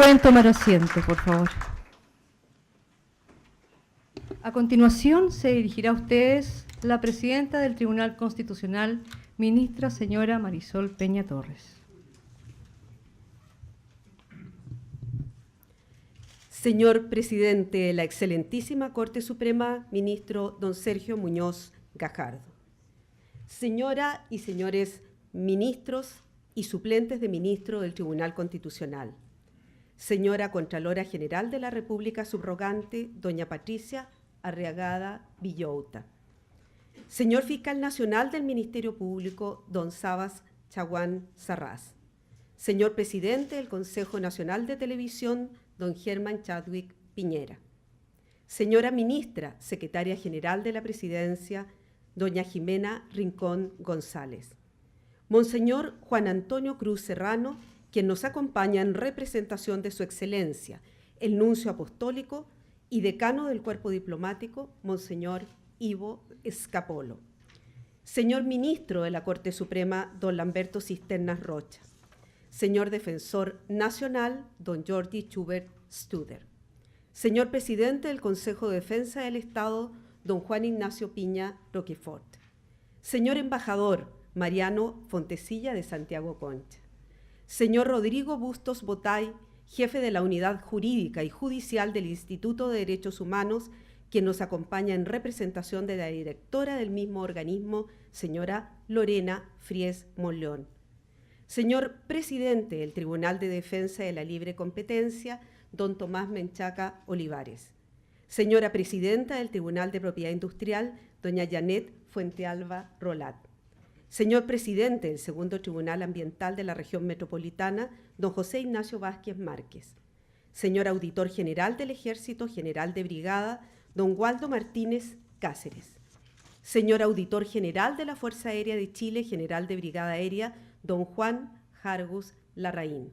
Pueden tomar asiento, por favor. A continuación se dirigirá a ustedes la presidenta del Tribunal Constitucional, ministra señora Marisol Peña Torres. Señor presidente de la excelentísima Corte Suprema, ministro don Sergio Muñoz Gajardo. Señora y señores ministros y suplentes de ministro del Tribunal Constitucional. Señora Contralora General de la República subrogante, doña Patricia Arriagada Villouta. Señor Fiscal Nacional del Ministerio Público, don Sabas Chaguán Sarraz. Señor Presidente del Consejo Nacional de Televisión, don Germán Chadwick Piñera. Señora Ministra, Secretaria General de la Presidencia, doña Jimena Rincón González. Monseñor Juan Antonio Cruz Serrano, quien nos acompaña en representación de su excelencia, el nuncio apostólico y decano del cuerpo diplomático, Monseñor Ivo Escapolo. Señor ministro de la Corte Suprema, don Lamberto Cisternas Rocha. Señor defensor nacional, don Jordi Schubert Studer. Señor presidente del Consejo de Defensa del Estado, don Juan Ignacio Piña Roquefort. Señor embajador, Mariano Fontecilla de Santiago Concha. Señor Rodrigo Bustos Botay, jefe de la Unidad Jurídica y Judicial del Instituto de Derechos Humanos, quien nos acompaña en representación de la directora del mismo organismo, señora Lorena Fries Monleón. Señor presidente del Tribunal de Defensa de la Libre Competencia, don Tomás Menchaca Olivares. Señora presidenta del Tribunal de Propiedad Industrial, doña Janet Fuentealba Rolat. Señor presidente del Segundo Tribunal Ambiental de la Región Metropolitana, don José Ignacio Vázquez Márquez. Señor auditor general del Ejército General de Brigada, don Waldo Martínez Cáceres. Señor auditor general de la Fuerza Aérea de Chile, general de Brigada Aérea, don Juan Jargus Larraín.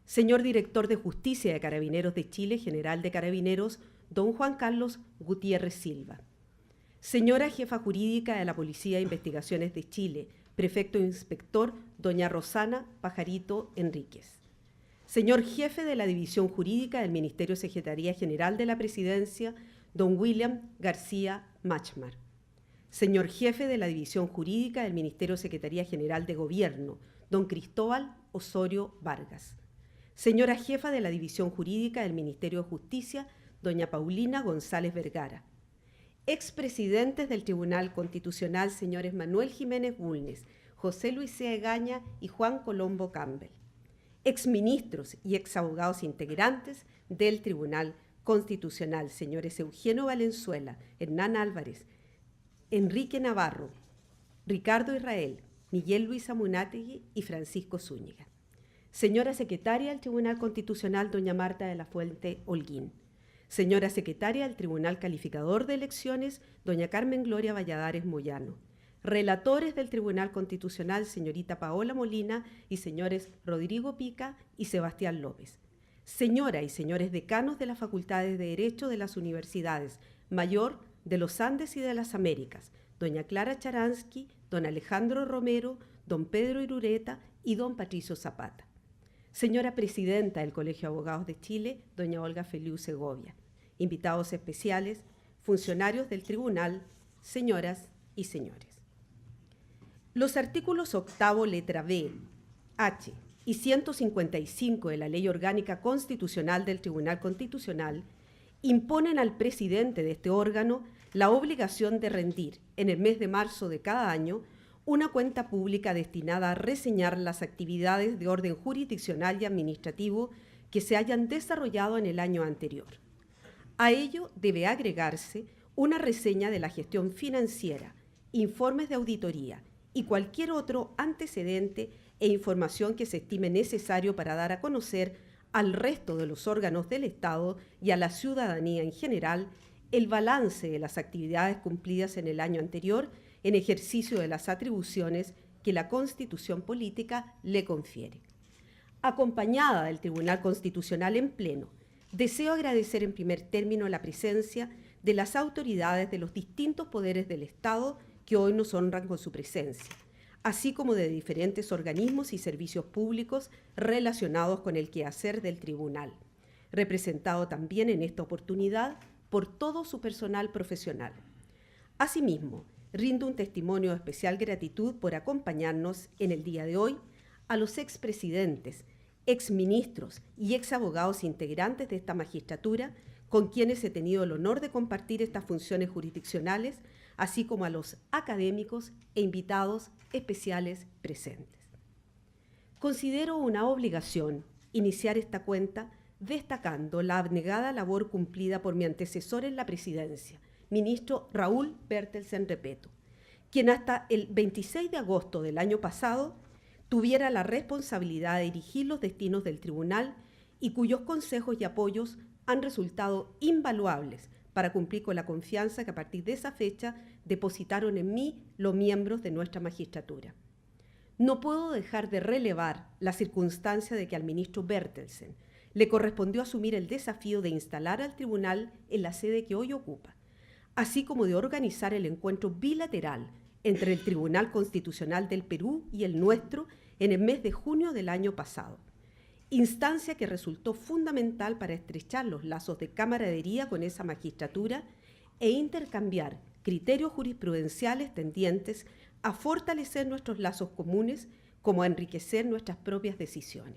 Señor director de Justicia de Carabineros de Chile, general de Carabineros, don Juan Carlos Gutiérrez Silva. Señora jefa jurídica de la Policía de Investigaciones de Chile, prefecto inspector, doña Rosana Pajarito Enríquez. Señor jefe de la División Jurídica del Ministerio Secretaría General de la Presidencia, don William García Machmar. Señor jefe de la División Jurídica del Ministerio Secretaría General de Gobierno, don Cristóbal Osorio Vargas. Señora jefa de la División Jurídica del Ministerio de Justicia, doña Paulina González Vergara. Expresidentes del Tribunal Constitucional, señores Manuel Jiménez Bulnes, José Luis Egaña y Juan Colombo Campbell. Exministros y exabogados integrantes del Tribunal Constitucional, señores Eugenio Valenzuela, Hernán Álvarez, Enrique Navarro, Ricardo Israel, Miguel Luis Amunátegui y Francisco Zúñiga. Señora Secretaria del Tribunal Constitucional, doña Marta de la Fuente Holguín. Señora Secretaria del Tribunal Calificador de Elecciones, doña Carmen Gloria Valladares Moyano. Relatores del Tribunal Constitucional, señorita Paola Molina y señores Rodrigo Pica y Sebastián López. Señora y señores decanos de las Facultades de Derecho de las Universidades Mayor, de los Andes y de las Américas, doña Clara Charansky, don Alejandro Romero, don Pedro Irureta y don Patricio Zapata. Señora Presidenta del Colegio de Abogados de Chile, doña Olga Feliu Segovia. Invitados especiales, funcionarios del Tribunal, señoras y señores. Los artículos 8, letra B, H y 155 de la Ley Orgánica Constitucional del Tribunal Constitucional imponen al presidente de este órgano la obligación de rendir en el mes de marzo de cada año una cuenta pública destinada a reseñar las actividades de orden jurisdiccional y administrativo que se hayan desarrollado en el año anterior. A ello debe agregarse una reseña de la gestión financiera, informes de auditoría y cualquier otro antecedente e información que se estime necesario para dar a conocer al resto de los órganos del Estado y a la ciudadanía en general el balance de las actividades cumplidas en el año anterior en ejercicio de las atribuciones que la Constitución Política le confiere. Acompañada del Tribunal Constitucional en pleno, deseo agradecer en primer término la presencia de las autoridades de los distintos poderes del Estado que hoy nos honran con su presencia, así como de diferentes organismos y servicios públicos relacionados con el quehacer del Tribunal, representado también en esta oportunidad por todo su personal profesional. Asimismo, rindo un testimonio de especial gratitud por acompañarnos en el día de hoy a los expresidentes, exministros y exabogados integrantes de esta magistratura, con quienes he tenido el honor de compartir estas funciones jurisdiccionales, así como a los académicos e invitados especiales presentes. Considero una obligación iniciar esta cuenta destacando la abnegada labor cumplida por mi antecesor en la presidencia, ministro Raúl Bertelsen Repeto, quien hasta el 26 de agosto del año pasado tuviera la responsabilidad de dirigir los destinos del tribunal y cuyos consejos y apoyos han resultado invaluables para cumplir con la confianza que a partir de esa fecha depositaron en mí los miembros de nuestra magistratura. No puedo dejar de relevar la circunstancia de que al ministro Bertelsen le correspondió asumir el desafío de instalar al tribunal en la sede que hoy ocupa, así como de organizar el encuentro bilateral entre el Tribunal Constitucional del Perú y el nuestro en el mes de junio del año pasado, instancia que resultó fundamental para estrechar los lazos de camaradería con esa magistratura e intercambiar criterios jurisprudenciales tendientes a fortalecer nuestros lazos comunes como a enriquecer nuestras propias decisiones.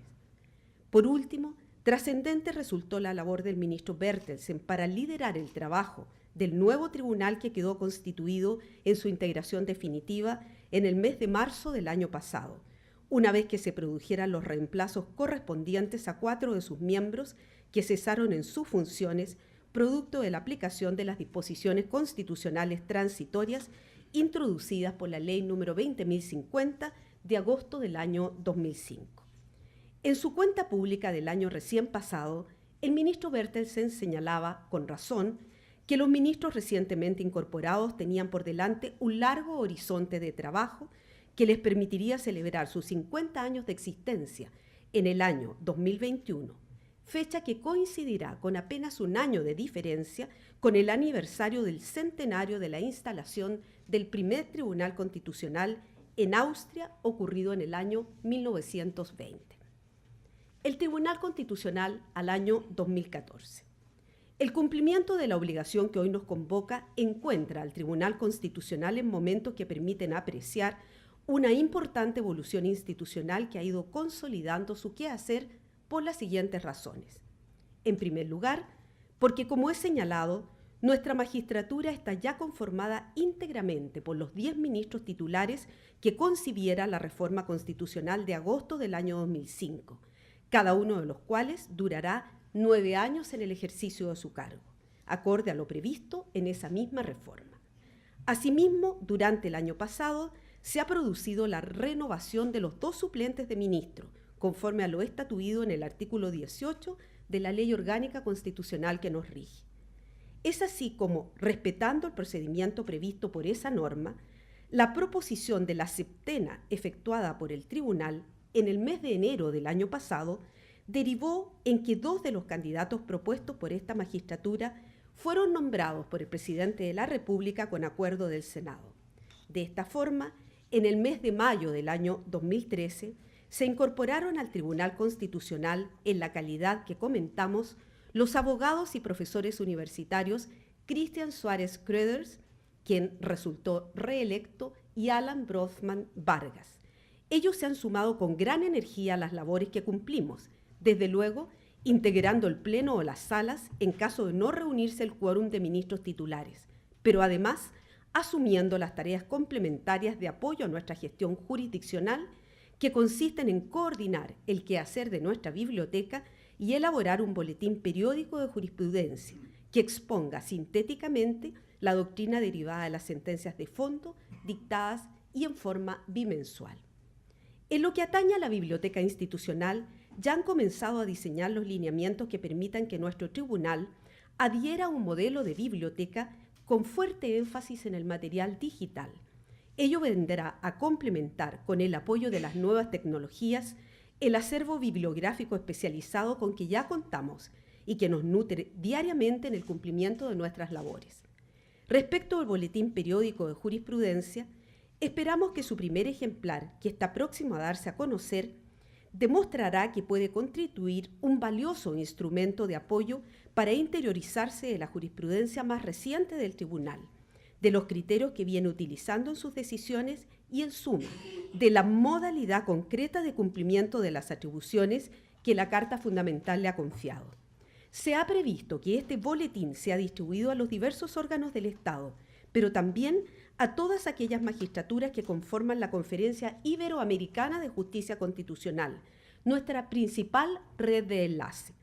Por último, trascendente resultó la labor del ministro Bertelsen para liderar el trabajo del nuevo tribunal que quedó constituido en su integración definitiva en el mes de marzo del año pasado, una vez que se produjeran los reemplazos correspondientes a 4 de sus miembros que cesaron en sus funciones producto de la aplicación de las disposiciones constitucionales transitorias introducidas por la Ley número 20.050 de agosto del año 2005. En su cuenta pública del año recién pasado, el ministro Bertelsen señalaba, con razón, que los ministros recientemente incorporados tenían por delante un largo horizonte de trabajo que les permitiría celebrar sus 50 años de existencia en el año 2021, fecha que coincidirá con apenas un año de diferencia con el aniversario del centenario de la instalación del primer Tribunal Constitucional en Austria, ocurrido en el año 1920. El Tribunal Constitucional al año 2014. El cumplimiento de la obligación que hoy nos convoca encuentra al Tribunal Constitucional en momentos que permiten apreciar una importante evolución institucional que ha ido consolidando su quehacer por las siguientes razones. En primer lugar, porque como he señalado, nuestra magistratura está ya conformada íntegramente por los 10 ministros titulares que concibiera la reforma constitucional de agosto del año 2005, cada uno de los cuales durará 9 años en el ejercicio de su cargo, acorde a lo previsto en esa misma reforma. Asimismo, durante el año pasado, se ha producido la renovación de los 2 suplentes de ministro, conforme a lo estatuido en el artículo 18 de la Ley Orgánica Constitucional que nos rige. Es así como, respetando el procedimiento previsto por esa norma, la proposición de la septena efectuada por el Tribunal en el mes de enero del año pasado derivó en que 2 de los candidatos propuestos por esta magistratura fueron nombrados por el presidente de la República con acuerdo del Senado. De esta forma, en el mes de mayo del año 2013, se incorporaron al Tribunal Constitucional, en la calidad que comentamos, los abogados y profesores universitarios Cristian Suárez Creders, quien resultó reelecto, y Alan Brothman Vargas. Ellos se han sumado con gran energía a las labores que cumplimos, desde luego integrando el Pleno o las salas en caso de no reunirse el quórum de ministros titulares, pero además asumiendo las tareas complementarias de apoyo a nuestra gestión jurisdiccional, que consisten en coordinar el quehacer de nuestra biblioteca y elaborar un boletín periódico de jurisprudencia que exponga sintéticamente la doctrina derivada de las sentencias de fondo dictadas y en forma bimensual. En lo que atañe a la biblioteca institucional, ya han comenzado a diseñar los lineamientos que permitan que nuestro tribunal adhiera a un modelo de biblioteca con fuerte énfasis en el material digital. Ello vendrá a complementar, con el apoyo de las nuevas tecnologías, el acervo bibliográfico especializado con que ya contamos y que nos nutre diariamente en el cumplimiento de nuestras labores. Respecto al boletín periódico de jurisprudencia, esperamos que su primer ejemplar, que está próximo a darse a conocer, demostrará que puede constituir un valioso instrumento de apoyo para interiorizarse de la jurisprudencia más reciente del tribunal, de los criterios que viene utilizando en sus decisiones y, en suma, de la modalidad concreta de cumplimiento de las atribuciones que la Carta Fundamental le ha confiado. Se ha previsto que este boletín sea distribuido a los diversos órganos del Estado, pero también a todas aquellas magistraturas que conforman la Conferencia Iberoamericana de Justicia Constitucional, nuestra principal red de enlace,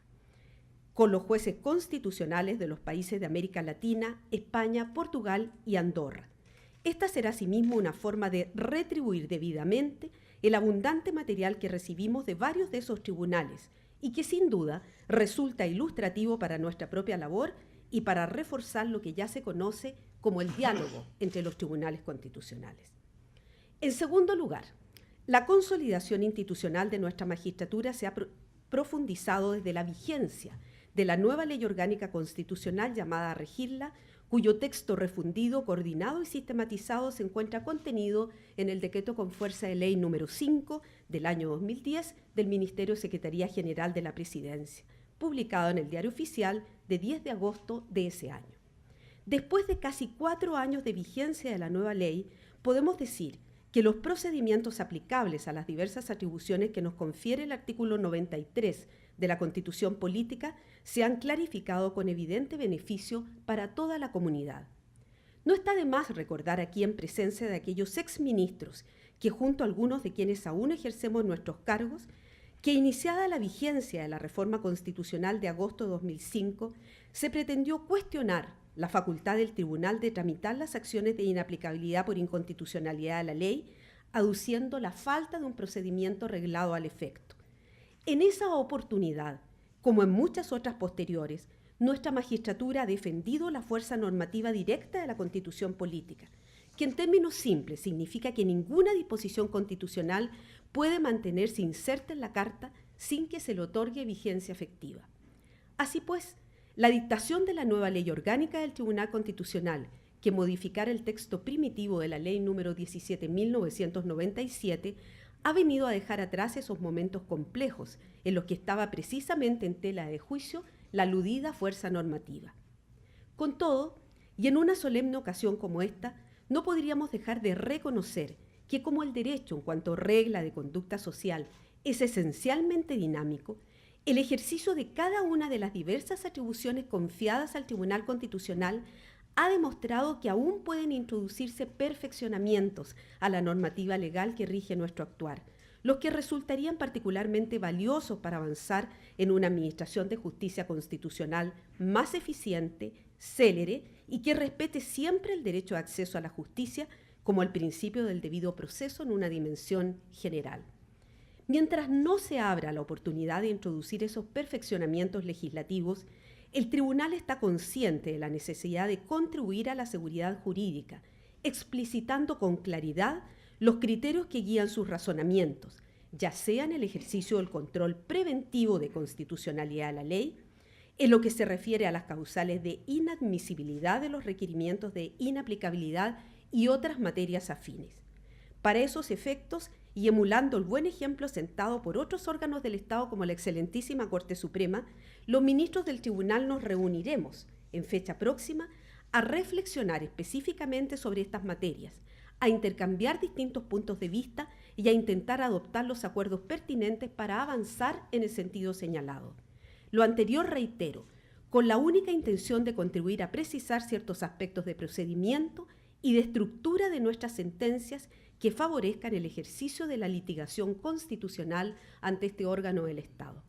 con los jueces constitucionales de los países de América Latina, España, Portugal y Andorra. Esta será asimismo una forma de retribuir debidamente el abundante material que recibimos de varios de esos tribunales y que sin duda resulta ilustrativo para nuestra propia labor y para reforzar lo que ya se conoce como el diálogo entre los tribunales constitucionales. En segundo lugar, la consolidación institucional de nuestra magistratura se ha profundizado desde la vigencia de la nueva Ley Orgánica Constitucional llamada a regirla, cuyo texto refundido, coordinado y sistematizado se encuentra contenido en el decreto con fuerza de ley número 5 del año 2010 del Ministerio de Secretaría General de la Presidencia, publicado en el Diario Oficial de 10 de agosto de ese año. Después de casi 4 años de vigencia de la nueva ley, podemos decir que los procedimientos aplicables a las diversas atribuciones que nos confiere el artículo 93 de la Constitución Política se han clarificado con evidente beneficio para toda la comunidad. No está de más recordar aquí en presencia de aquellos exministros que, junto a algunos de quienes aún ejercemos nuestros cargos, que iniciada la vigencia de la reforma constitucional de agosto de 2005, se pretendió cuestionar la facultad del tribunal de tramitar las acciones de inaplicabilidad por inconstitucionalidad de la ley, aduciendo la falta de un procedimiento reglado al efecto. En esa oportunidad, como en muchas otras posteriores, nuestra magistratura ha defendido la fuerza normativa directa de la Constitución Política, que en términos simples significa que ninguna disposición constitucional puede mantenerse inserta en la Carta sin que se le otorgue vigencia efectiva. Así pues, la dictación de la nueva Ley Orgánica del Tribunal Constitucional, que modificara el texto primitivo de la Ley número 17.997, ha venido a dejar atrás esos momentos complejos en los que estaba precisamente en tela de juicio la aludida fuerza normativa. Con todo, y en una solemne ocasión como esta, no podríamos dejar de reconocer que como el derecho en cuanto regla de conducta social es esencialmente dinámico, el ejercicio de cada una de las diversas atribuciones confiadas al Tribunal Constitucional ha demostrado que aún pueden introducirse perfeccionamientos a la normativa legal que rige nuestro actuar, los que resultarían particularmente valiosos para avanzar en una administración de justicia constitucional más eficiente, célere y que respete siempre el derecho de acceso a la justicia como el principio del debido proceso en una dimensión general. Mientras no se abra la oportunidad de introducir esos perfeccionamientos legislativos, el Tribunal está consciente de la necesidad de contribuir a la seguridad jurídica, explicitando con claridad los criterios que guían sus razonamientos, ya sea en el ejercicio del control preventivo de constitucionalidad de la ley, en lo que se refiere a las causales de inadmisibilidad de los requerimientos de inaplicabilidad y otras materias afines. Para esos efectos, y emulando el buen ejemplo sentado por otros órganos del Estado como la excelentísima Corte Suprema, los ministros del Tribunal nos reuniremos en fecha próxima a reflexionar específicamente sobre estas materias, a intercambiar distintos puntos de vista y a intentar adoptar los acuerdos pertinentes para avanzar en el sentido señalado. Lo anterior, reitero, con la única intención de contribuir a precisar ciertos aspectos de procedimiento y de estructura de nuestras sentencias que favorezcan el ejercicio de la litigación constitucional ante este órgano del Estado.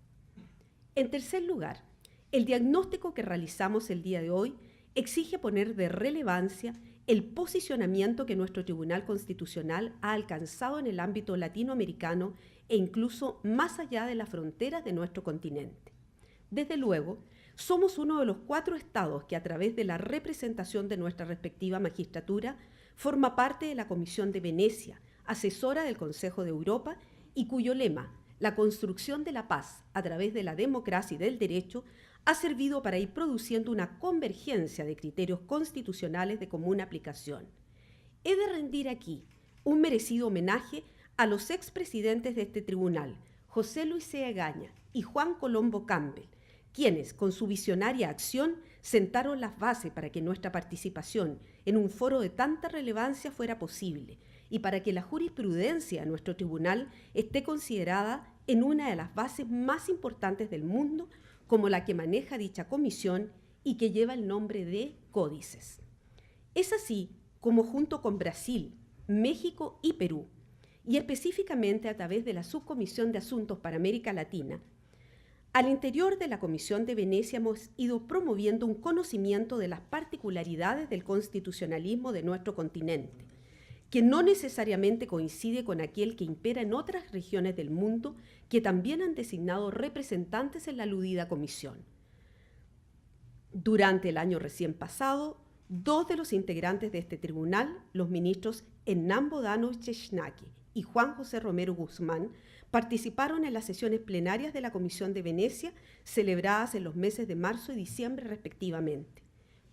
En tercer lugar, el diagnóstico que realizamos el día de hoy exige poner de relevancia el posicionamiento que nuestro Tribunal Constitucional ha alcanzado en el ámbito latinoamericano e incluso más allá de las fronteras de nuestro continente. Desde luego, somos uno de los 4 estados que a través de la representación de nuestra respectiva magistratura forma parte de la Comisión de Venecia, asesora del Consejo de Europa y cuyo lema, la construcción de la paz a través de la democracia y del derecho, ha servido para ir produciendo una convergencia de criterios constitucionales de común aplicación. He de rendir aquí un merecido homenaje a los expresidentes de este tribunal, José Luis Egaña y Juan Colombo Campbell, quienes, con su visionaria acción, sentaron las bases para que nuestra participación en un foro de tanta relevancia fuera posible y para que la jurisprudencia de nuestro tribunal esté considerada en una de las bases más importantes del mundo, como la que maneja dicha comisión y que lleva el nombre de códices. Es así como junto con Brasil, México y Perú, y específicamente a través de la Subcomisión de Asuntos para América Latina, al interior de la Comisión de Venecia hemos ido promoviendo un conocimiento de las particularidades del constitucionalismo de nuestro continente, que no necesariamente coincide con aquel que impera en otras regiones del mundo que también han designado representantes en la aludida comisión. Durante el año recién pasado, 2 de los integrantes de este tribunal, los ministros Hernán Bodanovich Chesnaki y Juan José Romero Guzmán, participaron en las sesiones plenarias de la Comisión de Venecia, celebradas en los meses de marzo y diciembre respectivamente.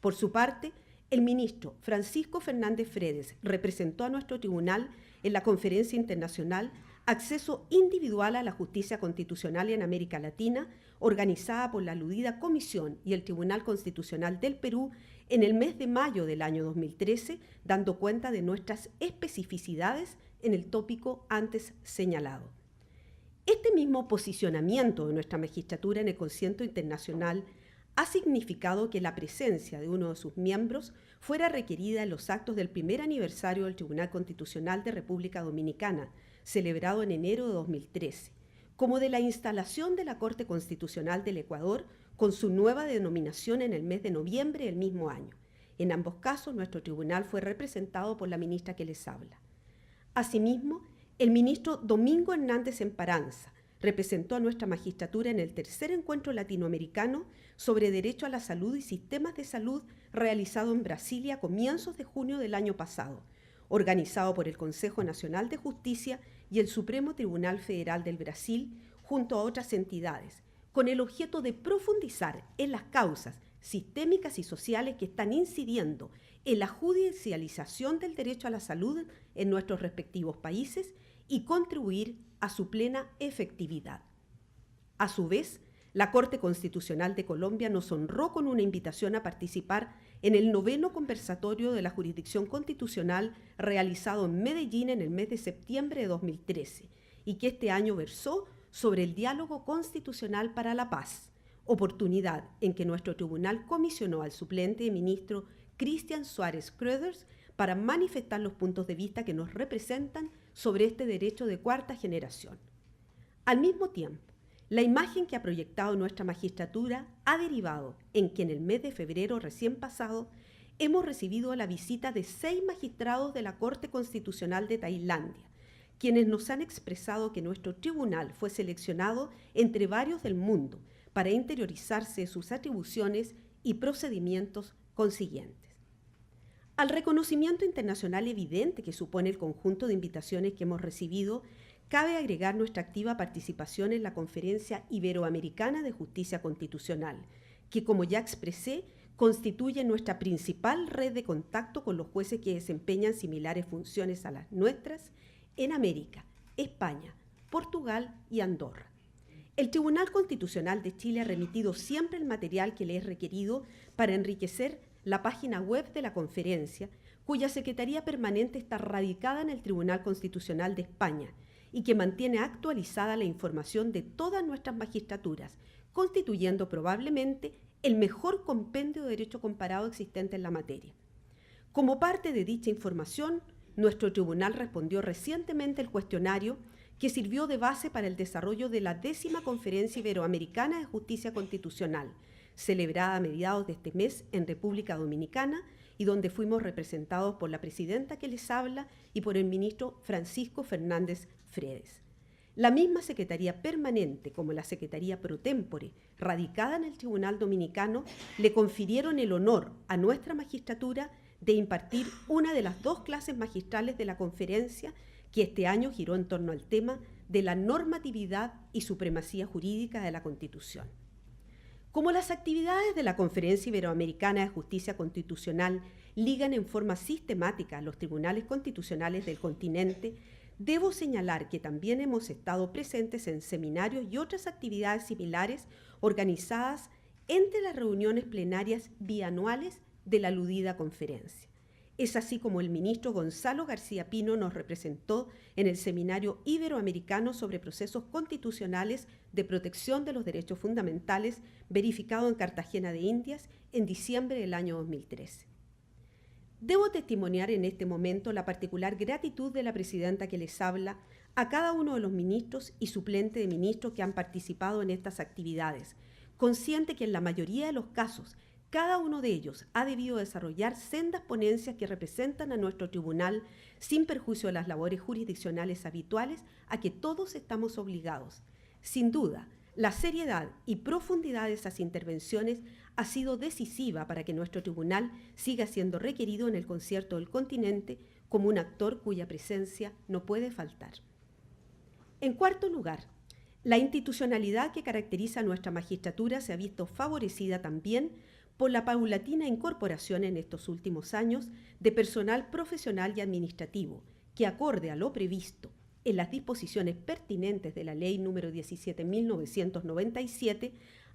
Por su parte, el ministro Francisco Fernández Fredes representó a nuestro tribunal en la Conferencia Internacional Acceso Individual a la Justicia Constitucional en América Latina, organizada por la aludida Comisión y el Tribunal Constitucional del Perú en el mes de mayo del año 2013, dando cuenta de nuestras especificidades en el tópico antes señalado. Este mismo posicionamiento de nuestra magistratura en el concierto internacional ha significado que la presencia de uno de sus miembros fuera requerida en los actos del primer aniversario del Tribunal Constitucional de República Dominicana, celebrado en enero de 2013, como de la instalación de la Corte Constitucional del Ecuador con su nueva denominación en el mes de noviembre del mismo año. En ambos casos, nuestro tribunal fue representado por la ministra que les habla. Asimismo, el ministro Domingo Hernández Emparanza representó a nuestra magistratura en el tercer encuentro latinoamericano sobre derecho a la salud y sistemas de salud realizado en Brasilia a comienzos de junio del año pasado, organizado por el Consejo Nacional de Justicia y el Supremo Tribunal Federal del Brasil, junto a otras entidades, con el objeto de profundizar en las causas sistémicas y sociales que están incidiendo en la judicialización del derecho a la salud en nuestros respectivos países y contribuir a su plena efectividad. A su vez, la Corte Constitucional de Colombia nos honró con una invitación a participar en el 9º conversatorio de la Jurisdicción Constitucional realizado en Medellín en el mes de septiembre de 2013 y que este año versó sobre el diálogo constitucional para la paz, oportunidad en que nuestro tribunal comisionó al suplente ministro Cristian Suárez Kröders para manifestar los puntos de vista que nos representan sobre este derecho de cuarta generación. Al mismo tiempo, la imagen que ha proyectado nuestra magistratura ha derivado en que en el mes de febrero recién pasado hemos recibido la visita de 6 magistrados de la Corte Constitucional de Tailandia, quienes nos han expresado que nuestro tribunal fue seleccionado entre varios del mundo para interiorizarse de sus atribuciones y procedimientos consiguientes. Al reconocimiento internacional evidente que supone el conjunto de invitaciones que hemos recibido, cabe agregar nuestra activa participación en la Conferencia Iberoamericana de Justicia Constitucional, que, como ya expresé, constituye nuestra principal red de contacto con los jueces que desempeñan similares funciones a las nuestras en América, España, Portugal y Andorra. El Tribunal Constitucional de Chile ha remitido siempre el material que le es requerido para enriquecer la página web de la conferencia, cuya Secretaría Permanente está radicada en el Tribunal Constitucional de España y que mantiene actualizada la información de todas nuestras magistraturas, constituyendo probablemente el mejor compendio de derecho comparado existente en la materia. Como parte de dicha información, nuestro tribunal respondió recientemente el cuestionario que sirvió de base para el desarrollo de la 10ª Conferencia Iberoamericana de Justicia Constitucional, celebrada a mediados de este mes en República Dominicana y donde fuimos representados por la presidenta que les habla y por el ministro Francisco Fernández Fredes. La misma Secretaría Permanente como la Secretaría Pro Tempore, radicada en el Tribunal Dominicano, le confirieron el honor a nuestra magistratura de impartir una de las 2 clases magistrales de la conferencia que este año giró en torno al tema de la normatividad y supremacía jurídica de la Constitución. Como las actividades de la Conferencia Iberoamericana de Justicia Constitucional ligan en forma sistemática a los tribunales constitucionales del continente, debo señalar que también hemos estado presentes en seminarios y otras actividades similares organizadas entre las reuniones plenarias bianuales de la aludida conferencia. Es así como el ministro Gonzalo García Pino nos representó en el Seminario Iberoamericano sobre Procesos Constitucionales de Protección de los Derechos Fundamentales, verificado en Cartagena de Indias en diciembre del año 2013. Debo testimoniar en este momento la particular gratitud de la presidenta que les habla a cada uno de los ministros y suplentes de ministros que han participado en estas actividades, consciente que en la mayoría de los casos cada uno de ellos ha debido desarrollar sendas ponencias que representan a nuestro tribunal sin perjuicio de las labores jurisdiccionales habituales a que todos estamos obligados. Sin duda, la seriedad y profundidad de esas intervenciones ha sido decisiva para que nuestro tribunal siga siendo requerido en el concierto del continente como un actor cuya presencia no puede faltar. En cuarto lugar, la institucionalidad que caracteriza a nuestra magistratura se ha visto favorecida también por la paulatina incorporación en estos últimos años de personal profesional y administrativo, que acorde a lo previsto en las disposiciones pertinentes de la Ley número 17.997,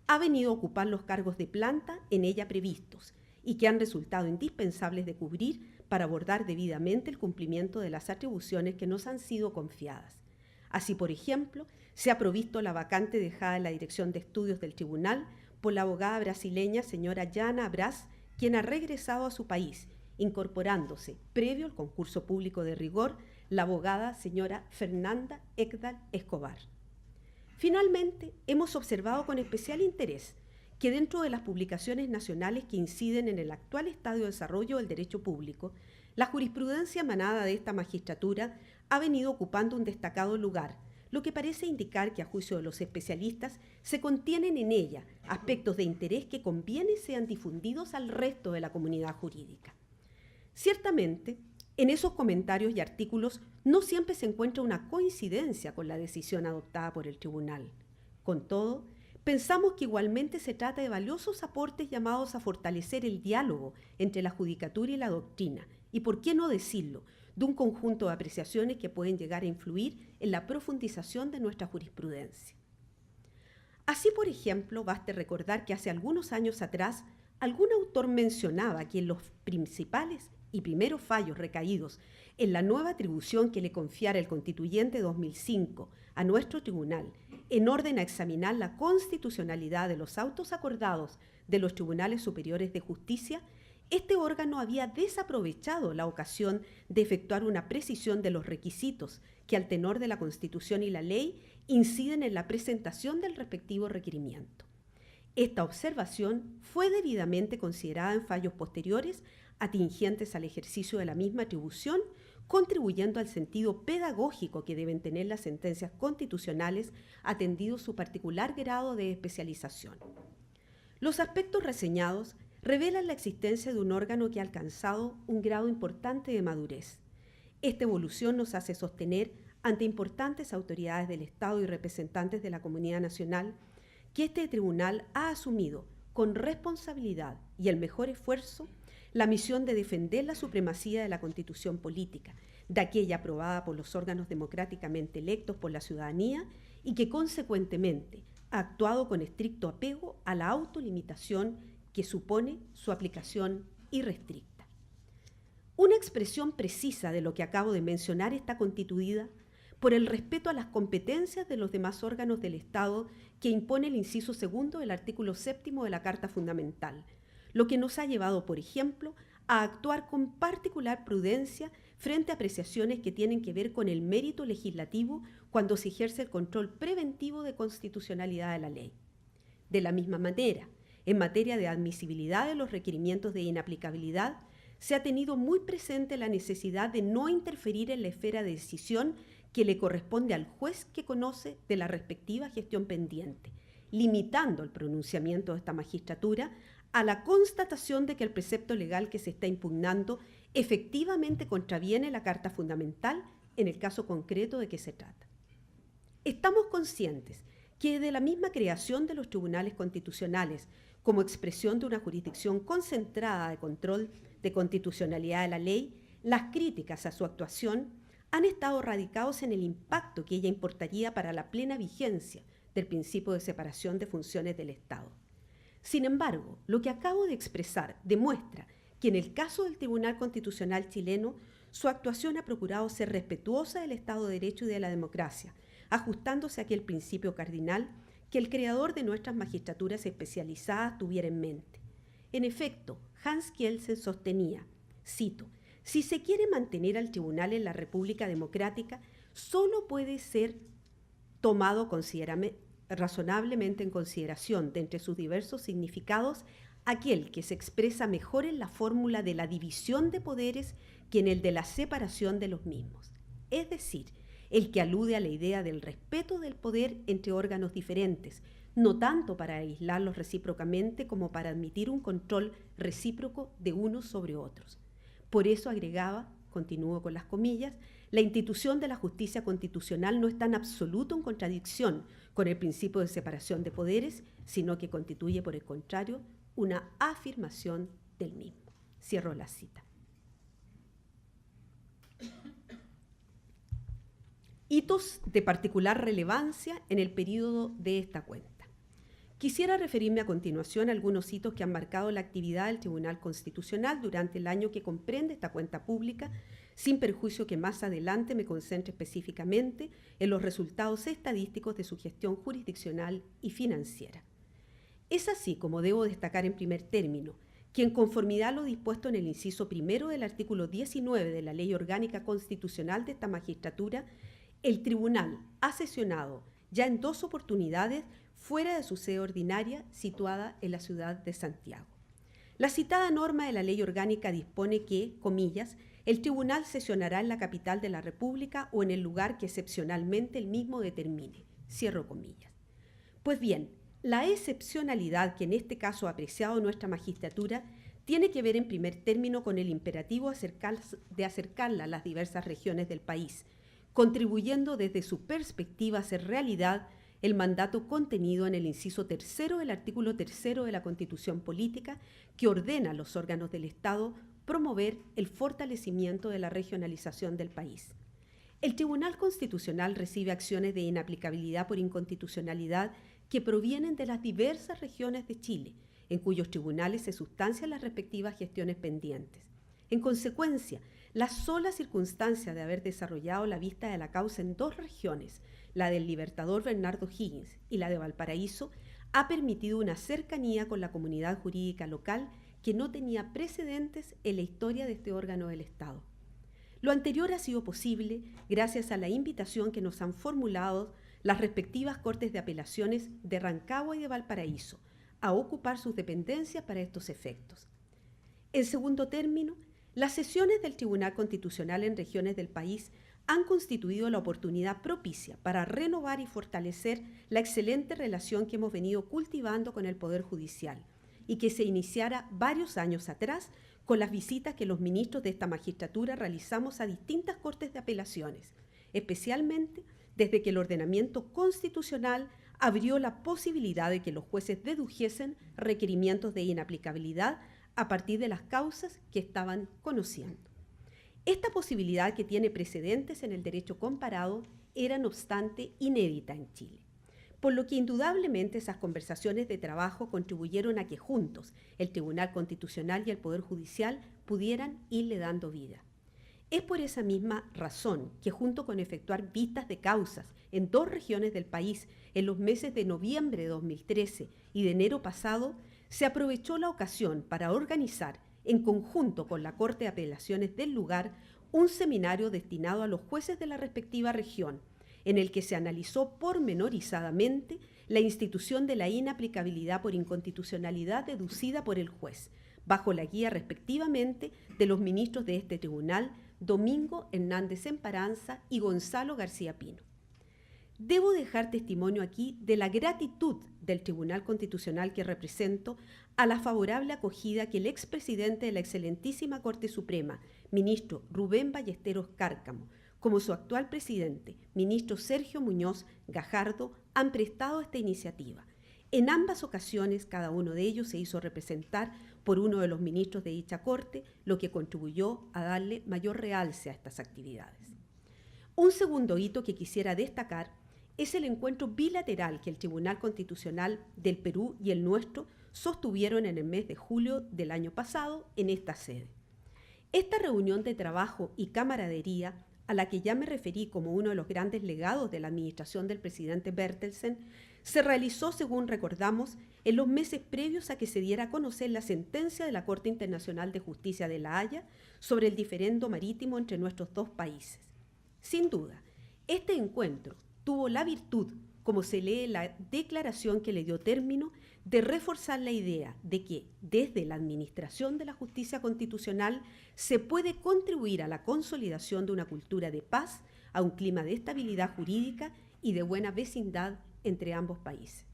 ha venido a ocupar los cargos de planta en ella previstos y que han resultado indispensables de cubrir para abordar debidamente el cumplimiento de las atribuciones que nos han sido confiadas. Así, por ejemplo, se ha provisto la vacante dejada en la Dirección de Estudios del Tribunal por la abogada brasileña señora Jana Abras, quien ha regresado a su país, incorporándose, previo al concurso público de rigor, la abogada señora Fernanda Ekdal Escobar. Finalmente, hemos observado con especial interés que dentro de las publicaciones nacionales que inciden en el actual estado de desarrollo del derecho público, la jurisprudencia emanada de esta magistratura ha venido ocupando un destacado lugar, lo que parece indicar que, a juicio de los especialistas, se contienen en ella aspectos de interés que conviene sean difundidos al resto de la comunidad jurídica. Ciertamente, en esos comentarios y artículos no siempre se encuentra una coincidencia con la decisión adoptada por el tribunal. Con todo, pensamos que igualmente se trata de valiosos aportes llamados a fortalecer el diálogo entre la judicatura y la doctrina, y por qué no decirlo, de un conjunto de apreciaciones que pueden llegar a influir en la profundización de nuestra jurisprudencia. Así, por ejemplo, baste recordar que hace algunos años atrás, algún autor mencionaba que en los principales y primeros fallos recaídos en la nueva atribución que le confiara el Constituyente 2005 a nuestro tribunal, en orden a examinar la constitucionalidad de los autos acordados de los tribunales superiores de justicia, Este órgano había desaprovechado la ocasión de efectuar una precisión de los requisitos que al tenor de la Constitución y la ley inciden en la presentación del respectivo requerimiento. Esta observación fue debidamente considerada en fallos posteriores atingentes al ejercicio de la misma atribución, contribuyendo al sentido pedagógico que deben tener las sentencias constitucionales, atendido su particular grado de especialización. Los aspectos reseñados revelan la existencia de un órgano que ha alcanzado un grado importante de madurez. Esta evolución nos hace sostener ante importantes autoridades del Estado y representantes de la comunidad nacional que este tribunal ha asumido con responsabilidad y el mejor esfuerzo la misión de defender la supremacía de la Constitución política, de aquella aprobada por los órganos democráticamente electos por la ciudadanía y que consecuentemente ha actuado con estricto apego a la autolimitación que supone su aplicación irrestricta. Una expresión precisa de lo que acabo de mencionar está constituida por el respeto a las competencias de los demás órganos del Estado que impone el inciso segundo del artículo 7º de la Carta Fundamental, lo que nos ha llevado, por ejemplo, a actuar con particular prudencia frente a apreciaciones que tienen que ver con el mérito legislativo cuando se ejerce el control preventivo de constitucionalidad de la ley. De la misma manera, en materia de admisibilidad de los requerimientos de inaplicabilidad, se ha tenido muy presente la necesidad de no interferir en la esfera de decisión que le corresponde al juez que conoce de la respectiva gestión pendiente, limitando el pronunciamiento de esta magistratura a la constatación de que el precepto legal que se está impugnando efectivamente contraviene la Carta Fundamental en el caso concreto de que se trata. Estamos conscientes que de la misma creación de los tribunales constitucionales como expresión de una jurisdicción concentrada de control de constitucionalidad de la ley, las críticas a su actuación han estado radicados en el impacto que ella importaría para la plena vigencia del principio de separación de funciones del Estado. Sin embargo, lo que acabo de expresar demuestra que en el caso del Tribunal Constitucional chileno, su actuación ha procurado ser respetuosa del Estado de Derecho y de la democracia, ajustándose a aquel principio cardinal que el creador de nuestras magistraturas especializadas tuviera en mente. En efecto, Hans Kelsen sostenía, cito, «Si se quiere mantener al tribunal en la República Democrática, solo puede ser tomado razonablemente en consideración de entre sus diversos significados aquel que se expresa mejor en la fórmula de la división de poderes que en el de la separación de los mismos, es decir, el que alude a la idea del respeto del poder entre órganos diferentes, no tanto para aislarlos recíprocamente como para admitir un control recíproco de unos sobre otros. Por eso agregaba, continúo con las comillas, la institución de la justicia constitucional no está en absoluto en contradicción con el principio de separación de poderes, sino que constituye, por el contrario, una afirmación del mismo». Cierro la cita. Hitos de particular relevancia en el período de esta cuenta. Quisiera referirme a continuación a algunos hitos que han marcado la actividad del Tribunal Constitucional durante el año que comprende esta cuenta pública, sin perjuicio que más adelante me concentre específicamente en los resultados estadísticos de su gestión jurisdiccional y financiera. Es así como debo destacar en primer término que, en conformidad a lo dispuesto en el inciso primero del artículo 19 de la Ley Orgánica Constitucional de esta magistratura, el Tribunal ha sesionado ya en 2 oportunidades fuera de su sede ordinaria situada en la ciudad de Santiago. La citada norma de la Ley Orgánica dispone que, comillas, el Tribunal sesionará en la capital de la República o en el lugar que excepcionalmente el mismo determine, cierro comillas. Pues bien, la excepcionalidad que en este caso ha apreciado nuestra magistratura tiene que ver en primer término con el imperativo de acercarla a las diversas regiones del país, contribuyendo desde su perspectiva a hacer realidad el mandato contenido en el inciso tercero del artículo 3 de la Constitución Política, que ordena a los órganos del Estado promover el fortalecimiento de la regionalización del país. El Tribunal Constitucional recibe acciones de inaplicabilidad por inconstitucionalidad que provienen de las diversas regiones de Chile, en cuyos tribunales se sustancian las respectivas gestiones pendientes. En consecuencia, la sola circunstancia de haber desarrollado la vista de la causa en 2 regiones, la del Libertador Bernardo Higgins y la de Valparaíso, ha permitido una cercanía con la comunidad jurídica local que no tenía precedentes en la historia de este órgano del Estado. Lo anterior ha sido posible gracias a la invitación que nos han formulado las respectivas Cortes de Apelaciones de Rancagua y de Valparaíso a ocupar sus dependencias para estos efectos. En segundo término, las sesiones del Tribunal Constitucional en regiones del país han constituido la oportunidad propicia para renovar y fortalecer la excelente relación que hemos venido cultivando con el Poder Judicial y que se iniciara varios años atrás con las visitas que los ministros de esta magistratura realizamos a distintas Cortes de Apelaciones, especialmente desde que el ordenamiento constitucional abrió la posibilidad de que los jueces dedujesen requerimientos de inaplicabilidad a partir de las causas que estaban conociendo. Esta posibilidad, que tiene precedentes en el derecho comparado, era no obstante inédita en Chile, por lo que indudablemente esas conversaciones de trabajo contribuyeron a que juntos el Tribunal Constitucional y el Poder Judicial pudieran irle dando vida. Es por esa misma razón que, junto con efectuar vistas de causas en 2 regiones del país en los meses de noviembre de 2013 y de enero pasado, se aprovechó la ocasión para organizar, en conjunto con la Corte de Apelaciones del lugar, un seminario destinado a los jueces de la respectiva región, en el que se analizó pormenorizadamente la institución de la inaplicabilidad por inconstitucionalidad deducida por el juez, bajo la guía respectivamente de los ministros de este tribunal, Domingo Hernández Emparanza y Gonzalo García Pino. Debo dejar testimonio aquí de la gratitud del Tribunal Constitucional que represento a la favorable acogida que el expresidente de la excelentísima Corte Suprema, ministro Rubén Ballesteros Cárcamo, como su actual presidente, ministro Sergio Muñoz Gajardo, han prestado a esta iniciativa. En ambas ocasiones, cada uno de ellos se hizo representar por uno de los ministros de dicha Corte, lo que contribuyó a darle mayor realce a estas actividades. Un segundo hito que quisiera destacar es el encuentro bilateral que el Tribunal Constitucional del Perú y el nuestro sostuvieron en el mes de julio del año pasado en esta sede. Esta reunión de trabajo y camaradería, a la que ya me referí como uno de los grandes legados de la administración del presidente Bertelsen, se realizó, según recordamos, en los meses previos a que se diera a conocer la sentencia de la Corte Internacional de Justicia de La Haya sobre el diferendo marítimo entre nuestros 2 países. Sin duda, este encuentro tuvo la virtud, como se lee en la declaración que le dio término, de reforzar la idea de que desde la administración de la justicia constitucional se puede contribuir a la consolidación de una cultura de paz, a un clima de estabilidad jurídica y de buena vecindad entre ambos países.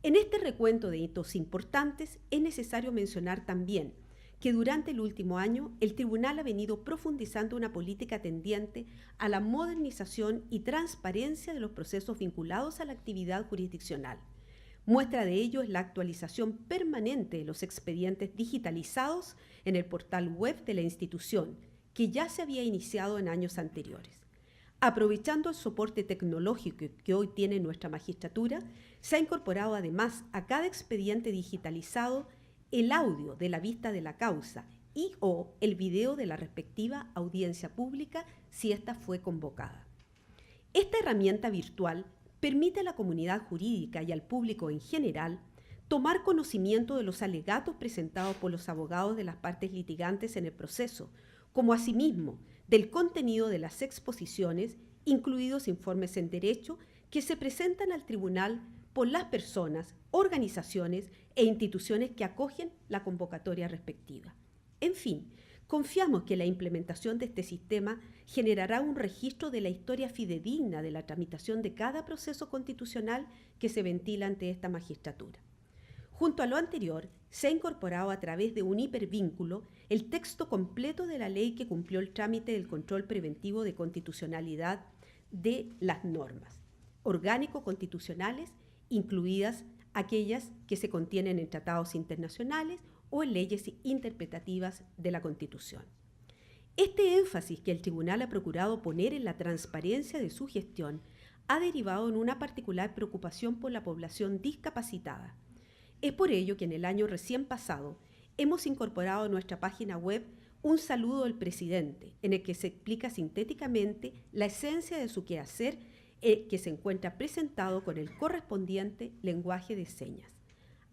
En este recuento de hitos importantes es necesario mencionar también que durante el último año el Tribunal ha venido profundizando una política tendiente a la modernización y transparencia de los procesos vinculados a la actividad jurisdiccional. Muestra de ello es la actualización permanente de los expedientes digitalizados en el portal web de la institución, que ya se había iniciado en años anteriores. Aprovechando el soporte tecnológico que hoy tiene nuestra magistratura, se ha incorporado además a cada expediente digitalizado el audio de la vista de la causa y o el video de la respectiva audiencia pública si ésta fue convocada. Esta herramienta virtual permite a la comunidad jurídica y al público en general tomar conocimiento de los alegatos presentados por los abogados de las partes litigantes en el proceso, como asimismo del contenido de las exposiciones, incluidos informes en derecho, que se presentan al tribunal por las personas, organizaciones e instituciones que acogen la convocatoria respectiva. En fin, confiamos que la implementación de este sistema generará un registro de la historia fidedigna de la tramitación de cada proceso constitucional que se ventila ante esta magistratura. Junto a lo anterior, se ha incorporado a través de un hipervínculo el texto completo de la ley que cumplió el trámite del control preventivo de constitucionalidad de las normas orgánico-constitucionales, incluidas aquellas que se contienen en tratados internacionales o en leyes interpretativas de la Constitución. Este énfasis que el Tribunal ha procurado poner en la transparencia de su gestión ha derivado en una particular preocupación por la población discapacitada. Es por ello que en el año recién pasado hemos incorporado a nuestra página web un saludo del presidente, en el que se explica sintéticamente la esencia de su quehacer, que se encuentra presentado con el correspondiente lenguaje de señas.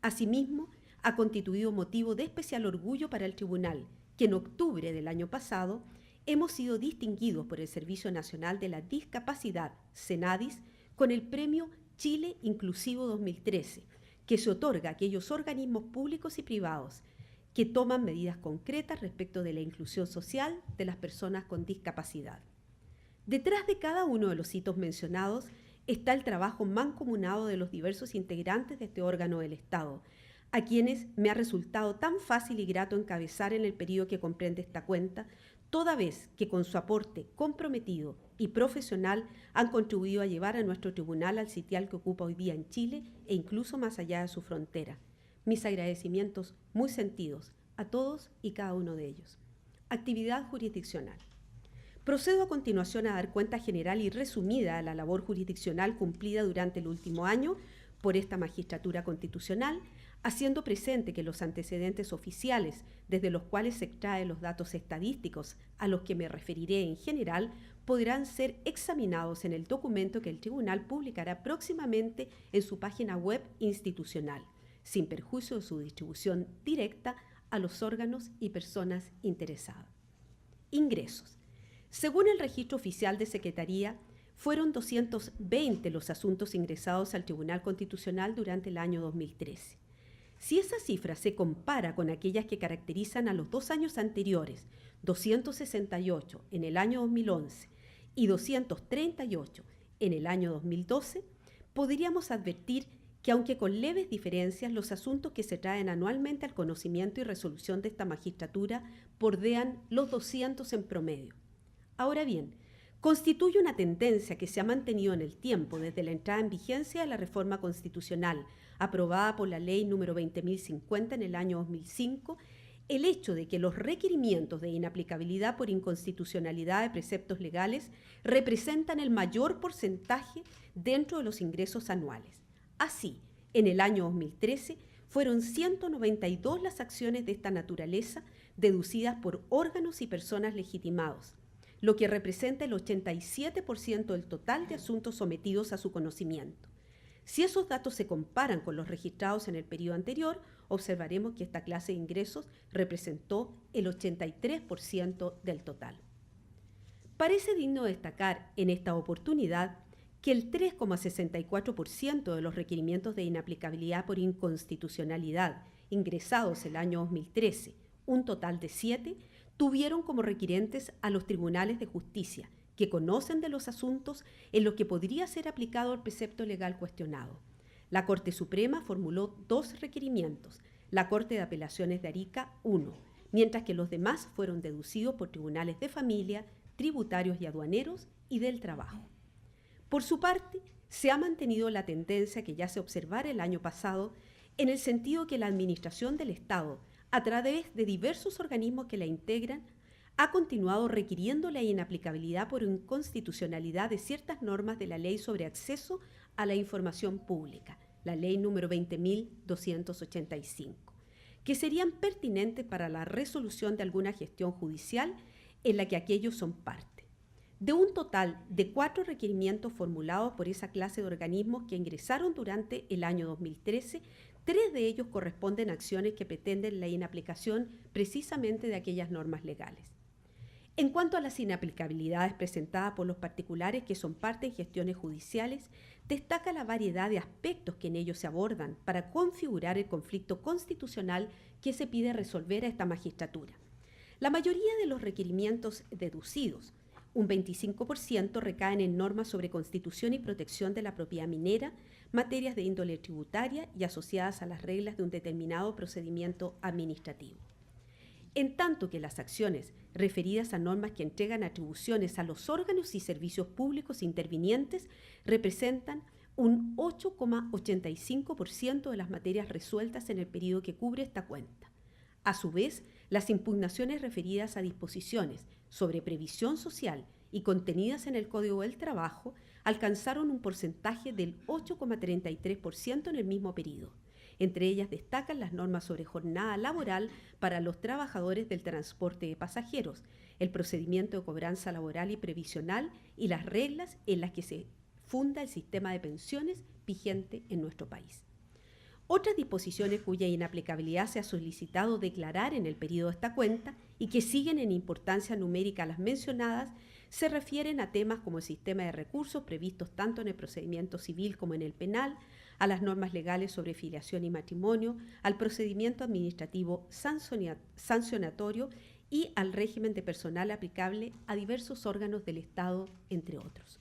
Asimismo, ha constituido motivo de especial orgullo para el tribunal, que en octubre del año pasado hemos sido distinguidos por el Servicio Nacional de la Discapacidad, SENADIS, con el Premio Chile Inclusivo 2013, que se otorga a aquellos organismos públicos y privados que toman medidas concretas respecto de la inclusión social de las personas con discapacidad. Detrás de cada uno de los hitos mencionados está el trabajo mancomunado de los diversos integrantes de este órgano del Estado, a quienes me ha resultado tan fácil y grato encabezar en el periodo que comprende esta cuenta, toda vez que con su aporte comprometido y profesional han contribuido a llevar a nuestro tribunal al sitial que ocupa hoy día en Chile e incluso más allá de su frontera. Mis agradecimientos muy sentidos a todos y cada uno de ellos. Actividad jurisdiccional. Procedo a continuación a dar cuenta general y resumida de la labor jurisdiccional cumplida durante el último año por esta magistratura constitucional, haciendo presente que los antecedentes oficiales desde los cuales se extraen los datos estadísticos a los que me referiré en general podrán ser examinados en el documento que el tribunal publicará próximamente en su página web institucional, sin perjuicio de su distribución directa a los órganos y personas interesadas. Ingresos. Según el registro oficial de Secretaría, fueron 220 los asuntos ingresados al Tribunal Constitucional durante el año 2013. Si esa cifra se compara con aquellas que caracterizan a los 2 años anteriores, 268 en el año 2011 y 238 en el año 2012, podríamos advertir que aunque con leves diferencias, los asuntos que se traen anualmente al conocimiento y resolución de esta magistratura bordean los 200 en promedio. Ahora bien, constituye una tendencia que se ha mantenido en el tiempo desde la entrada en vigencia de la reforma constitucional aprobada por la Ley número 20.050 en el año 2005, el hecho de que los requerimientos de inaplicabilidad por inconstitucionalidad de preceptos legales representan el mayor porcentaje dentro de los ingresos anuales. Así, en el año 2013 fueron 192 las acciones de esta naturaleza deducidas por órganos y personas legitimados, lo que representa el 87% del total de asuntos sometidos a su conocimiento. Si esos datos se comparan con los registrados en el periodo anterior, observaremos que esta clase de ingresos representó el 83% del total. Parece digno destacar en esta oportunidad que el 3,64% de los requerimientos de inaplicabilidad por inconstitucionalidad ingresados el año 2013, un total de 7, tuvieron como requirentes a los tribunales de justicia, que conocen de los asuntos en los que podría ser aplicado el precepto legal cuestionado. La Corte Suprema formuló 2 requerimientos, la Corte de Apelaciones de Arica 1, mientras que los demás fueron deducidos por tribunales de familia, tributarios y aduaneros y del trabajo. Por su parte, se ha mantenido la tendencia que ya se observara el año pasado en el sentido que la Administración del Estado, a través de diversos organismos que la integran, ha continuado requiriendo la inaplicabilidad por inconstitucionalidad de ciertas normas de la Ley sobre Acceso a la Información Pública, la Ley número 20.285, que serían pertinentes para la resolución de alguna gestión judicial en la que aquellos son parte. De un total de 4 requerimientos formulados por esa clase de organismos que ingresaron durante el año 2013, 3 de ellos corresponden a acciones que pretenden la inaplicación precisamente de aquellas normas legales. En cuanto a las inaplicabilidades presentadas por los particulares que son parte en gestiones judiciales, destaca la variedad de aspectos que en ellos se abordan para configurar el conflicto constitucional que se pide resolver a esta magistratura. La mayoría de los requerimientos deducidos, un 25%, recaen en normas sobre constitución y protección de la propiedad minera, materias de índole tributaria y asociadas a las reglas de un determinado procedimiento administrativo. En tanto que las acciones referidas a normas que entregan atribuciones a los órganos y servicios públicos intervinientes representan un 8,85% de las materias resueltas en el periodo que cubre esta cuenta. A su vez, las impugnaciones referidas a disposiciones sobre previsión social y contenidas en el Código del Trabajo alcanzaron un porcentaje del 8,33% en el mismo periodo. Entre ellas destacan las normas sobre jornada laboral para los trabajadores del transporte de pasajeros, el procedimiento de cobranza laboral y previsional y las reglas en las que se funda el sistema de pensiones vigente en nuestro país. Otras disposiciones cuya inaplicabilidad se ha solicitado declarar en el periodo de esta cuenta y que siguen en importancia numérica a las mencionadas se refieren a temas como el sistema de recursos previstos tanto en el procedimiento civil como en el penal, a las normas legales sobre filiación y matrimonio, al procedimiento administrativo sancionatorio y al régimen de personal aplicable a diversos órganos del Estado, entre otros.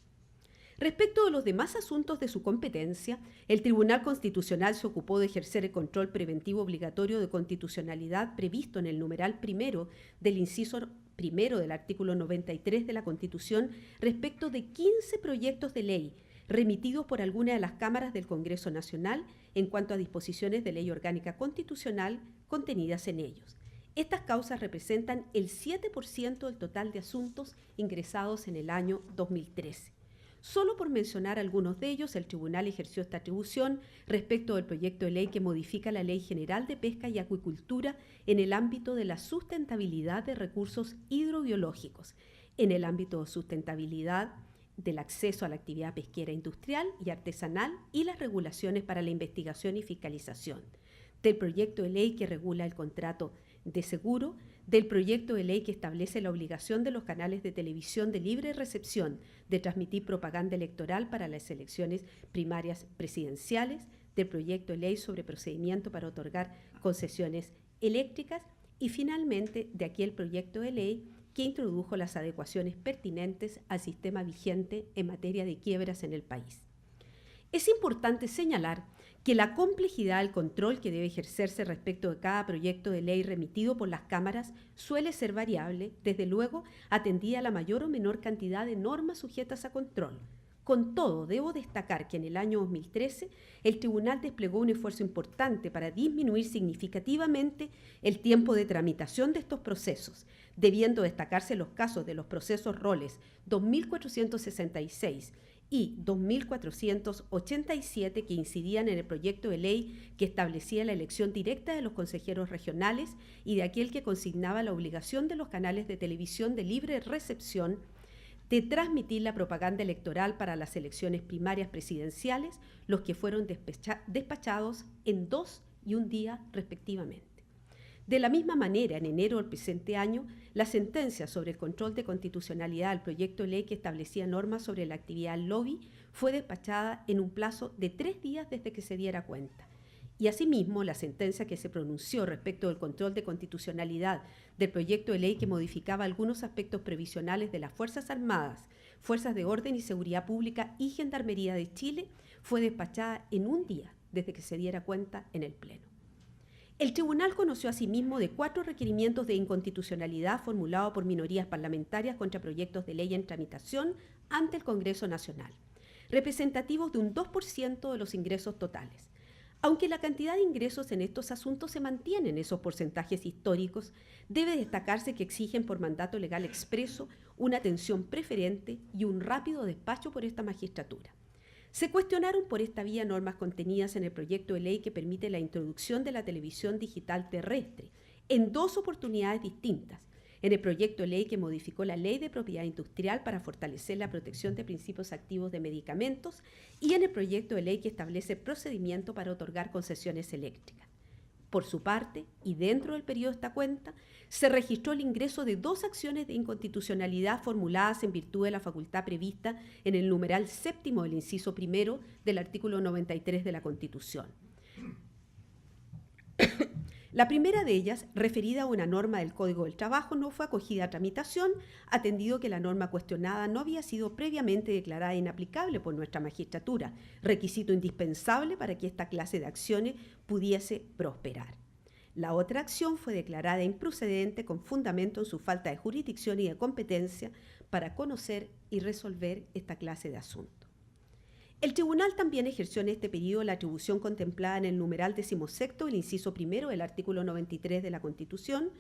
Respecto de los demás asuntos de su competencia, el Tribunal Constitucional se ocupó de ejercer el control preventivo obligatorio de constitucionalidad previsto en el numeral primero del inciso primero del artículo 93 de la Constitución respecto de 15 proyectos de ley remitidos por alguna de las cámaras del Congreso Nacional en cuanto a disposiciones de ley orgánica constitucional contenidas en ellos. Estas causas representan el 7% del total de asuntos ingresados en el año 2013. Solo por mencionar algunos de ellos, el Tribunal ejerció esta atribución respecto del proyecto de ley que modifica la Ley General de Pesca y Acuicultura en el ámbito de la sustentabilidad de recursos hidrobiológicos, en el ámbito de sustentabilidad del acceso a la actividad pesquera industrial y artesanal y las regulaciones para la investigación y fiscalización, del proyecto de ley que regula el contrato de seguro, del proyecto de ley que establece la obligación de los canales de televisión de libre recepción de transmitir propaganda electoral para las elecciones primarias presidenciales, del proyecto de ley sobre procedimiento para otorgar concesiones eléctricas y finalmente de aquel proyecto de ley que introdujo las adecuaciones pertinentes al sistema vigente en materia de quiebras en el país. Es importante señalar que la complejidad del control que debe ejercerse respecto de cada proyecto de ley remitido por las cámaras suele ser variable, desde luego atendida a la mayor o menor cantidad de normas sujetas a control. Con todo, debo destacar que en el año 2013 el Tribunal desplegó un esfuerzo importante para disminuir significativamente el tiempo de tramitación de estos procesos, debiendo destacarse los casos de los procesos roles 2466 y 2487 que incidían en el proyecto de ley que establecía la elección directa de los consejeros regionales y de aquel que consignaba la obligación de los canales de televisión de libre recepción de transmitir la propaganda electoral para las elecciones primarias presidenciales, los que fueron despachados en 2 y 1 día respectivamente. De la misma manera, en enero del presente año, la sentencia sobre el control de constitucionalidad del proyecto de ley que establecía normas sobre la actividad lobby fue despachada en un plazo de 3 días desde que se diera cuenta. Y asimismo, la sentencia que se pronunció respecto del control de constitucionalidad del proyecto de ley que modificaba algunos aspectos previsionales de las Fuerzas Armadas, Fuerzas de Orden y Seguridad Pública y Gendarmería de Chile fue despachada en 1 día desde que se diera cuenta en el Pleno. El tribunal conoció asimismo de 4 requerimientos de inconstitucionalidad formulados por minorías parlamentarias contra proyectos de ley en tramitación ante el Congreso Nacional, representativos de un 2% de los ingresos totales. Aunque la cantidad de ingresos en estos asuntos se mantiene en esos porcentajes históricos, debe destacarse que exigen por mandato legal expreso una atención preferente y un rápido despacho por esta magistratura. Se cuestionaron por esta vía normas contenidas en el proyecto de ley que permite la introducción de la televisión digital terrestre en 2 oportunidades distintas, en el proyecto de ley que modificó la Ley de Propiedad Industrial para fortalecer la protección de principios activos de medicamentos y en el proyecto de ley que establece procedimiento para otorgar concesiones eléctricas. Por su parte, y dentro del periodo de esta cuenta, se registró el ingreso de 2 acciones de inconstitucionalidad formuladas en virtud de la facultad prevista en el numeral 7º del inciso primero del artículo 93 de la Constitución. La primera de ellas, referida a una norma del Código del Trabajo, no fue acogida a tramitación, atendido que la norma cuestionada no había sido previamente declarada inaplicable por nuestra magistratura, requisito indispensable para que esta clase de acciones pudiese prosperar. La otra acción fue declarada improcedente con fundamento en su falta de jurisdicción y de competencia para conocer y resolver esta clase de asuntos. El tribunal también ejerció en este periodo la atribución contemplada en el numeral 16º, el inciso primero del artículo 93 de la Constitución,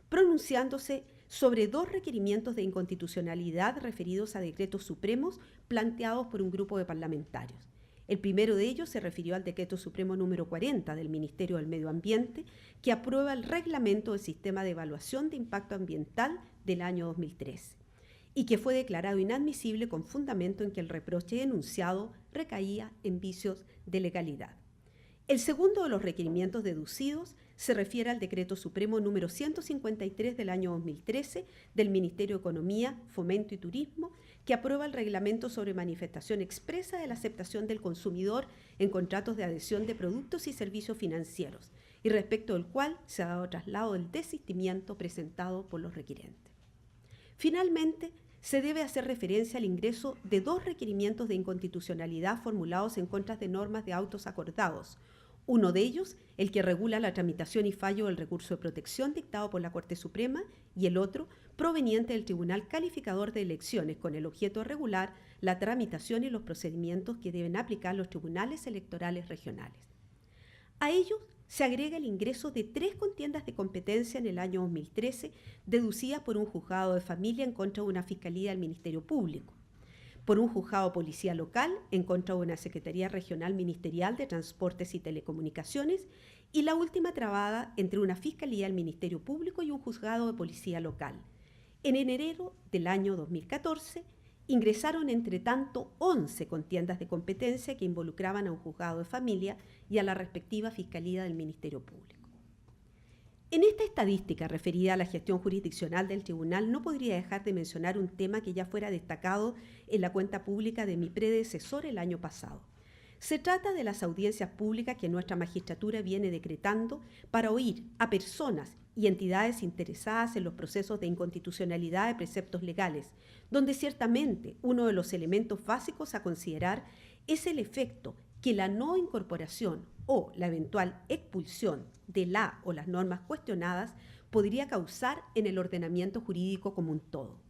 pronunciándose sobre 2 requerimientos de inconstitucionalidad referidos a decretos supremos planteados por un grupo de parlamentarios. El primero de ellos se refirió al decreto supremo número 40 del Ministerio del Medio Ambiente, que aprueba el reglamento del sistema de evaluación de impacto ambiental del año 2013. Y que fue declarado inadmisible con fundamento en que el reproche denunciado recaía en vicios de legalidad. El segundo de los requerimientos deducidos se refiere al Decreto Supremo número 153 del año 2013 del Ministerio de Economía, Fomento y Turismo, que aprueba el reglamento sobre manifestación expresa de la aceptación del consumidor en contratos de adhesión de productos y servicios financieros, y respecto del cual se ha dado traslado del desistimiento presentado por los requirentes. Finalmente, se debe hacer referencia al ingreso de 2 requerimientos de inconstitucionalidad formulados en contra de normas de autos acordados. Uno de ellos, el que regula la tramitación y fallo del recurso de protección dictado por la Corte Suprema, y el otro, proveniente del Tribunal Calificador de Elecciones, con el objeto de regular la tramitación y los procedimientos que deben aplicar los tribunales electorales regionales. A ellos se agrega el ingreso de 3 contiendas de competencia en el año 2013, deducidas por un juzgado de familia en contra de una fiscalía del Ministerio Público, por un juzgado de policía local en contra de una Secretaría Regional Ministerial de Transportes y Telecomunicaciones, y la última trabada entre una fiscalía del Ministerio Público y un juzgado de policía local. En enero del año 2014, ingresaron entre tanto 11 contiendas de competencia que involucraban a un juzgado de familia y a la respectiva fiscalía del Ministerio Público. En esta estadística referida a la gestión jurisdiccional del tribunal no podría dejar de mencionar un tema que ya fuera destacado en la cuenta pública de mi predecesor el año pasado. Se trata de las audiencias públicas que nuestra magistratura viene decretando para oír a personas y entidades interesadas en los procesos de inconstitucionalidad de preceptos legales, donde ciertamente uno de los elementos básicos a considerar es el efecto que la no incorporación o la eventual expulsión de la o las normas cuestionadas podría causar en el ordenamiento jurídico como un todo.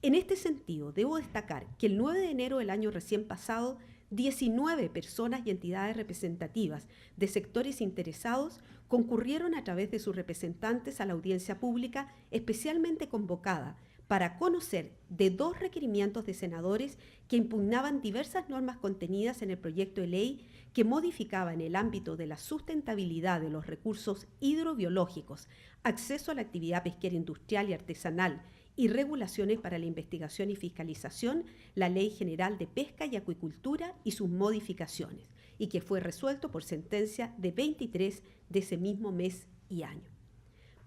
En este sentido, debo destacar que el 9 de enero del año recién pasado, 19 personas y entidades representativas de sectores interesados concurrieron a través de sus representantes a la audiencia pública especialmente convocada para conocer de 2 requerimientos de senadores que impugnaban diversas normas contenidas en el proyecto de ley que modificaba en el ámbito de la sustentabilidad de los recursos hidrobiológicos, acceso a la actividad pesquera industrial y artesanal y regulaciones para la investigación y fiscalización, la Ley General de Pesca y Acuicultura y sus modificaciones, y que fue resuelto por sentencia de 23 de ese mismo mes y año.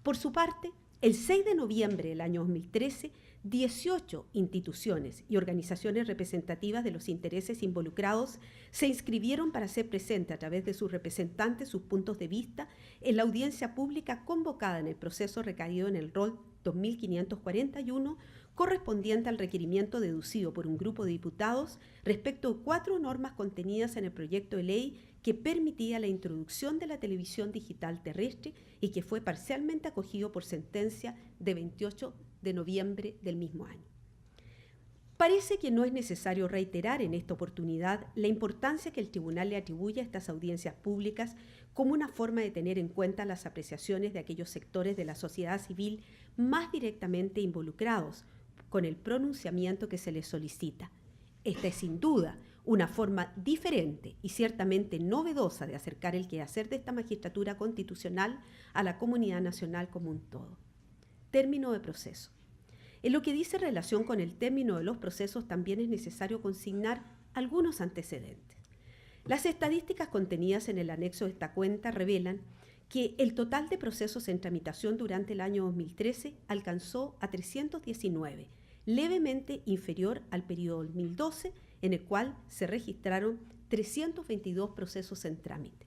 Por su parte, el 6 de noviembre del año 2013, 18 instituciones y organizaciones representativas de los intereses involucrados se inscribieron para hacer presente a través de sus representantes sus puntos de vista en la audiencia pública convocada en el proceso recaído en el rol 2541, correspondiente al requerimiento deducido por un grupo de diputados respecto de 4 normas contenidas en el proyecto de ley que permitía la introducción de la televisión digital terrestre y que fue parcialmente acogido por sentencia de 28 de noviembre del mismo año. Parece que no es necesario reiterar en esta oportunidad la importancia que el tribunal le atribuye a estas audiencias públicas como una forma de tener en cuenta las apreciaciones de aquellos sectores de la sociedad civil más directamente involucrados con el pronunciamiento que se les solicita. Esta es sin duda una forma diferente y ciertamente novedosa de acercar el quehacer de esta magistratura constitucional a la comunidad nacional como un todo. Término de proceso. En lo que dice relación con el término de los procesos también es necesario consignar algunos antecedentes. Las estadísticas contenidas en el anexo de esta cuenta revelan que el total de procesos en tramitación durante el año 2013 alcanzó a 319, levemente inferior al periodo 2012, en el cual se registraron 322 procesos en trámite.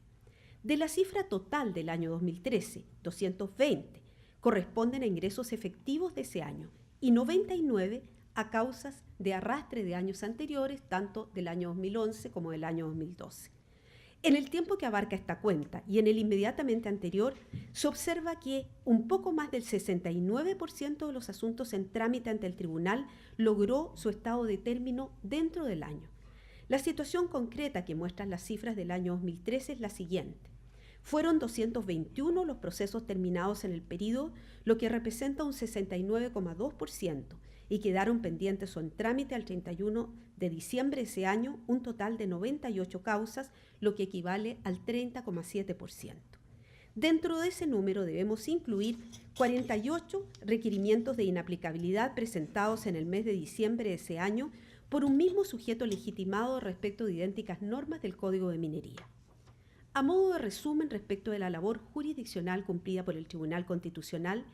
De la cifra total del año 2013, 220 corresponden a ingresos efectivos de ese año y 99 a causas de arrastre de años anteriores, tanto del año 2011 como del año 2012. En el tiempo que abarca esta cuenta y en el inmediatamente anterior, se observa que un poco más del 69% de los asuntos en trámite ante el tribunal logró su estado de término dentro del año. La situación concreta que muestran las cifras del año 2013 es la siguiente. Fueron 221 los procesos terminados en el periodo, lo que representa un 69,2%, y quedaron pendientes o en trámite al 31 de diciembre de ese año un total de 98 causas, lo que equivale al 30,7%. Dentro de ese número debemos incluir 48 requerimientos de inaplicabilidad presentados en el mes de diciembre de ese año por un mismo sujeto legitimado respecto de idénticas normas del Código de Minería. A modo de resumen respecto de la labor jurisdiccional cumplida por el Tribunal Constitucional,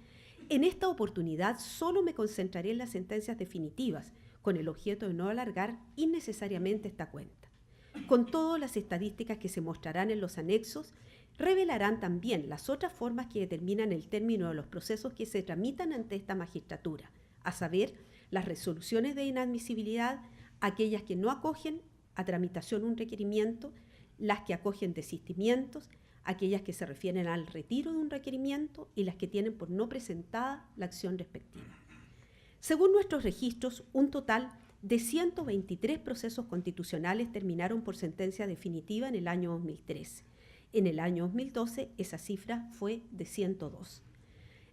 en esta oportunidad solo me concentraré en las sentencias definitivas, con el objeto de no alargar innecesariamente esta cuenta. Con todo, las estadísticas que se mostrarán en los anexos revelarán también las otras formas que determinan el término de los procesos que se tramitan ante esta magistratura, a saber, las resoluciones de inadmisibilidad, aquellas que no acogen a tramitación un requerimiento, las que acogen desistimientos, aquellas que se refieren al retiro de un requerimiento y las que tienen por no presentada la acción respectiva. Según nuestros registros, un total de 123 procesos constitucionales terminaron por sentencia definitiva en el año 2013. En el año 2012 esa cifra fue de 102.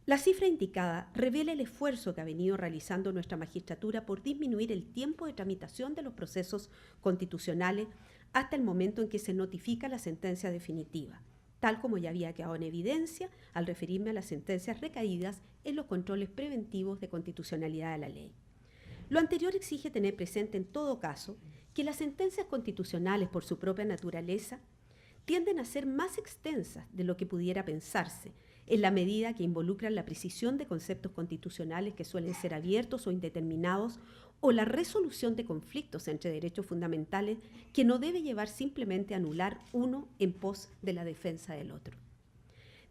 La cifra indicada revela el esfuerzo que ha venido realizando nuestra magistratura por disminuir el tiempo de tramitación de los procesos constitucionales hasta el momento en que se notifica la sentencia definitiva, tal como ya había quedado en evidencia al referirme a las sentencias recaídas en los controles preventivos de constitucionalidad de la ley. Lo anterior exige tener presente en todo caso que las sentencias constitucionales por su propia naturaleza tienden a ser más extensas de lo que pudiera pensarse, en la medida que involucran la precisión de conceptos constitucionales que suelen ser abiertos o indeterminados, o la resolución de conflictos entre derechos fundamentales que no debe llevar simplemente a anular uno en pos de la defensa del otro.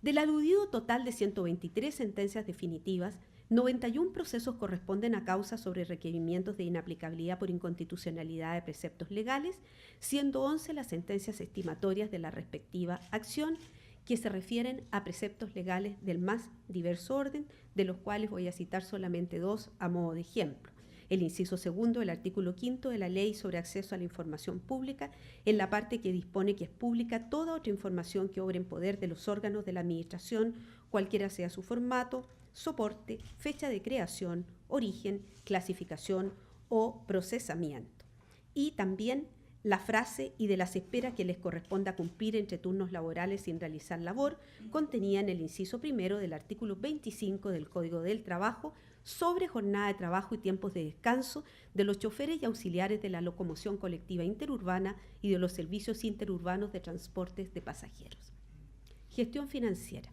Del aludido total de 123 sentencias definitivas, 91 procesos corresponden a causas sobre requerimientos de inaplicabilidad por inconstitucionalidad de preceptos legales, siendo 11 las sentencias estimatorias de la respectiva acción que se refieren a preceptos legales del más diverso orden, de los cuales voy a citar solamente 2 a modo de ejemplo. El inciso segundo del artículo 5 de la Ley sobre Acceso a la Información Pública, en la parte que dispone que es pública toda otra información que obre en poder de los órganos de la Administración, cualquiera sea su formato, soporte, fecha de creación, origen, clasificación o procesamiento. Y también la frase "y de las esperas que les corresponda cumplir entre turnos laborales sin realizar labor", contenida en el inciso primero del artículo 25 del Código del Trabajo, sobre jornada de trabajo y tiempos de descanso de los choferes y auxiliares de la locomoción colectiva interurbana y de los servicios interurbanos de transportes de pasajeros. Gestión financiera.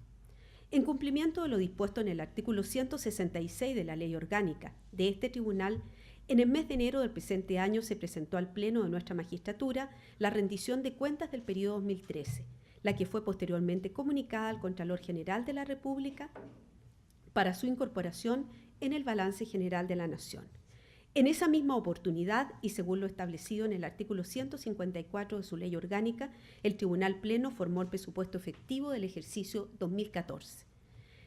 En cumplimiento de lo dispuesto en el artículo 166 de la Ley Orgánica de este Tribunal, en el mes de enero del presente año se presentó al Pleno de nuestra magistratura la rendición de cuentas del periodo 2013, la que fue posteriormente comunicada al Contralor General de la República para su incorporación en el balance general de la Nación. En esa misma oportunidad, y según lo establecido en el artículo 154 de su ley orgánica, el Tribunal Pleno formó el presupuesto efectivo del ejercicio 2014.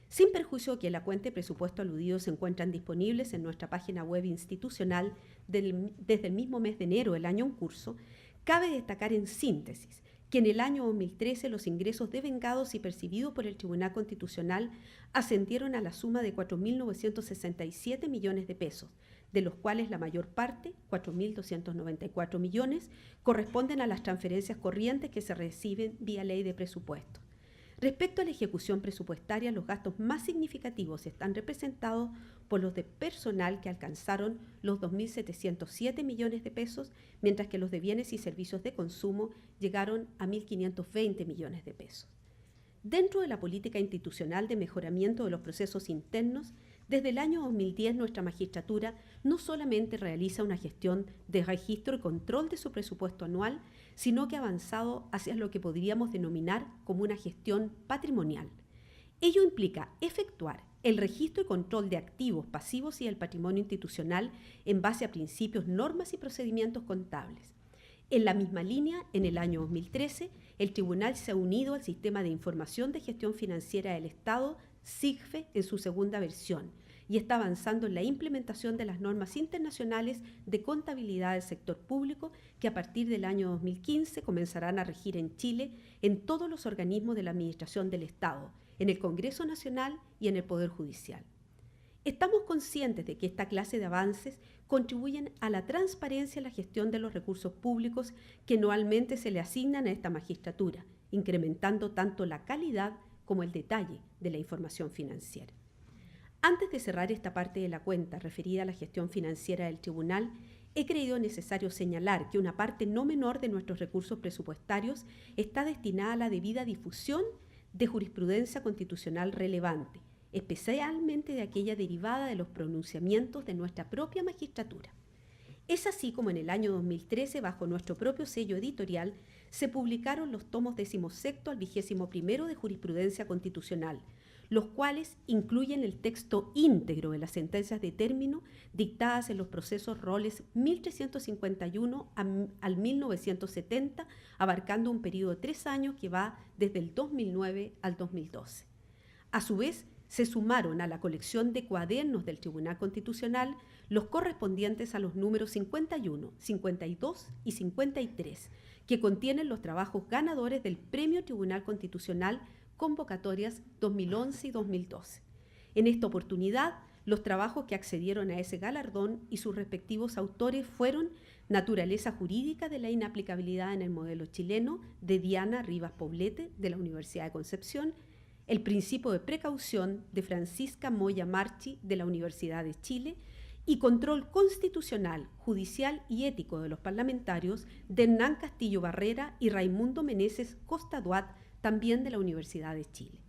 Sin perjuicio que la cuenta y presupuesto aludidos se encuentran disponibles en nuestra página web institucional desde el mismo mes de enero del año en curso, cabe destacar en síntesis que en el año 2013 los ingresos devengados y percibidos por el Tribunal Constitucional ascendieron a la suma de 4.967 millones de pesos, de los cuales la mayor parte, 4.294 millones, corresponden a las transferencias corrientes que se reciben vía ley de presupuesto. Respecto a la ejecución presupuestaria, los gastos más significativos están representados por los de personal, que alcanzaron los 2.707 millones de pesos, mientras que los de bienes y servicios de consumo llegaron a 1.520 millones de pesos. Dentro de la política institucional de mejoramiento de los procesos internos, desde el año 2010 nuestra magistratura no solamente realiza una gestión de registro y control de su presupuesto anual, sino que ha avanzado hacia lo que podríamos denominar como una gestión patrimonial. Ello implica efectuar el registro y control de activos, pasivos y el patrimonio institucional en base a principios, normas y procedimientos contables. En la misma línea, en el año 2013, el Tribunal se ha unido al Sistema de Información de Gestión Financiera del Estado, SIGFE, en su segunda versión, y está avanzando en la implementación de las normas internacionales de contabilidad del sector público que a partir del año 2015 comenzarán a regir en Chile en todos los organismos de la Administración del Estado, en el Congreso Nacional y en el Poder Judicial. Estamos conscientes de que esta clase de avances contribuyen a la transparencia en la gestión de los recursos públicos que anualmente se le asignan a esta magistratura, incrementando tanto la calidad como el detalle de la información financiera. Antes de cerrar esta parte de la cuenta referida a la gestión financiera del Tribunal, he creído necesario señalar que una parte no menor de nuestros recursos presupuestarios está destinada a la debida difusión de jurisprudencia constitucional relevante, especialmente de aquella derivada de los pronunciamientos de nuestra propia magistratura. Es así como en el año 2013, bajo nuestro propio sello editorial, se publicaron los tomos 16 al 21 de jurisprudencia constitucional, los cuales incluyen el texto íntegro de las sentencias de término dictadas en los procesos roles 1351 al 1970, abarcando un periodo de 3 años que va desde el 2009 al 2012. A su vez, se sumaron a la colección de cuadernos del Tribunal Constitucional los correspondientes a los números 51, 52 y 53, que contienen los trabajos ganadores del Premio Tribunal Constitucional Convocatorias 2011 y 2012. En esta oportunidad, los trabajos que accedieron a ese galardón y sus respectivos autores fueron Naturaleza jurídica de la inaplicabilidad en el modelo chileno, de Diana Rivas Poblete, de la Universidad de Concepción, El principio de precaución, de Francisca Moya Marchi, de la Universidad de Chile, y Control constitucional, judicial y ético de los parlamentarios, de Hernán Castillo Barrera y Raimundo Meneses Costa Duat, también de la Universidad de Chile.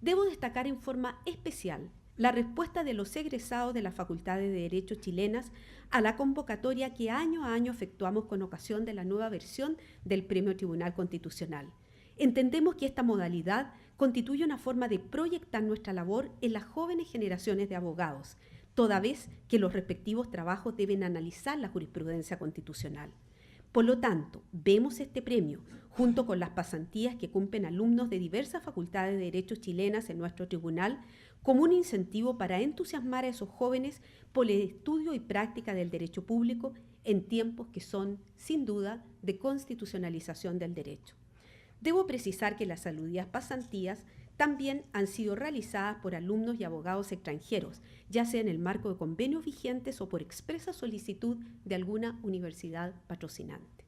Debo destacar en forma especial la respuesta de los egresados de las Facultades de Derecho chilenas a la convocatoria que año a año efectuamos con ocasión de la nueva versión del Premio Tribunal Constitucional. Entendemos que esta modalidad constituye una forma de proyectar nuestra labor en las jóvenes generaciones de abogados, toda vez que los respectivos trabajos deben analizar la jurisprudencia constitucional. Por lo tanto, vemos este premio, junto con las pasantías que cumplen alumnos de diversas facultades de Derecho chilenas en nuestro tribunal, como un incentivo para entusiasmar a esos jóvenes por el estudio y práctica del derecho público en tiempos que son, sin duda, de constitucionalización del derecho. Debo precisar que las aludidas pasantías también han sido realizadas por alumnos y abogados extranjeros, ya sea en el marco de convenios vigentes o por expresa solicitud de alguna universidad patrocinante.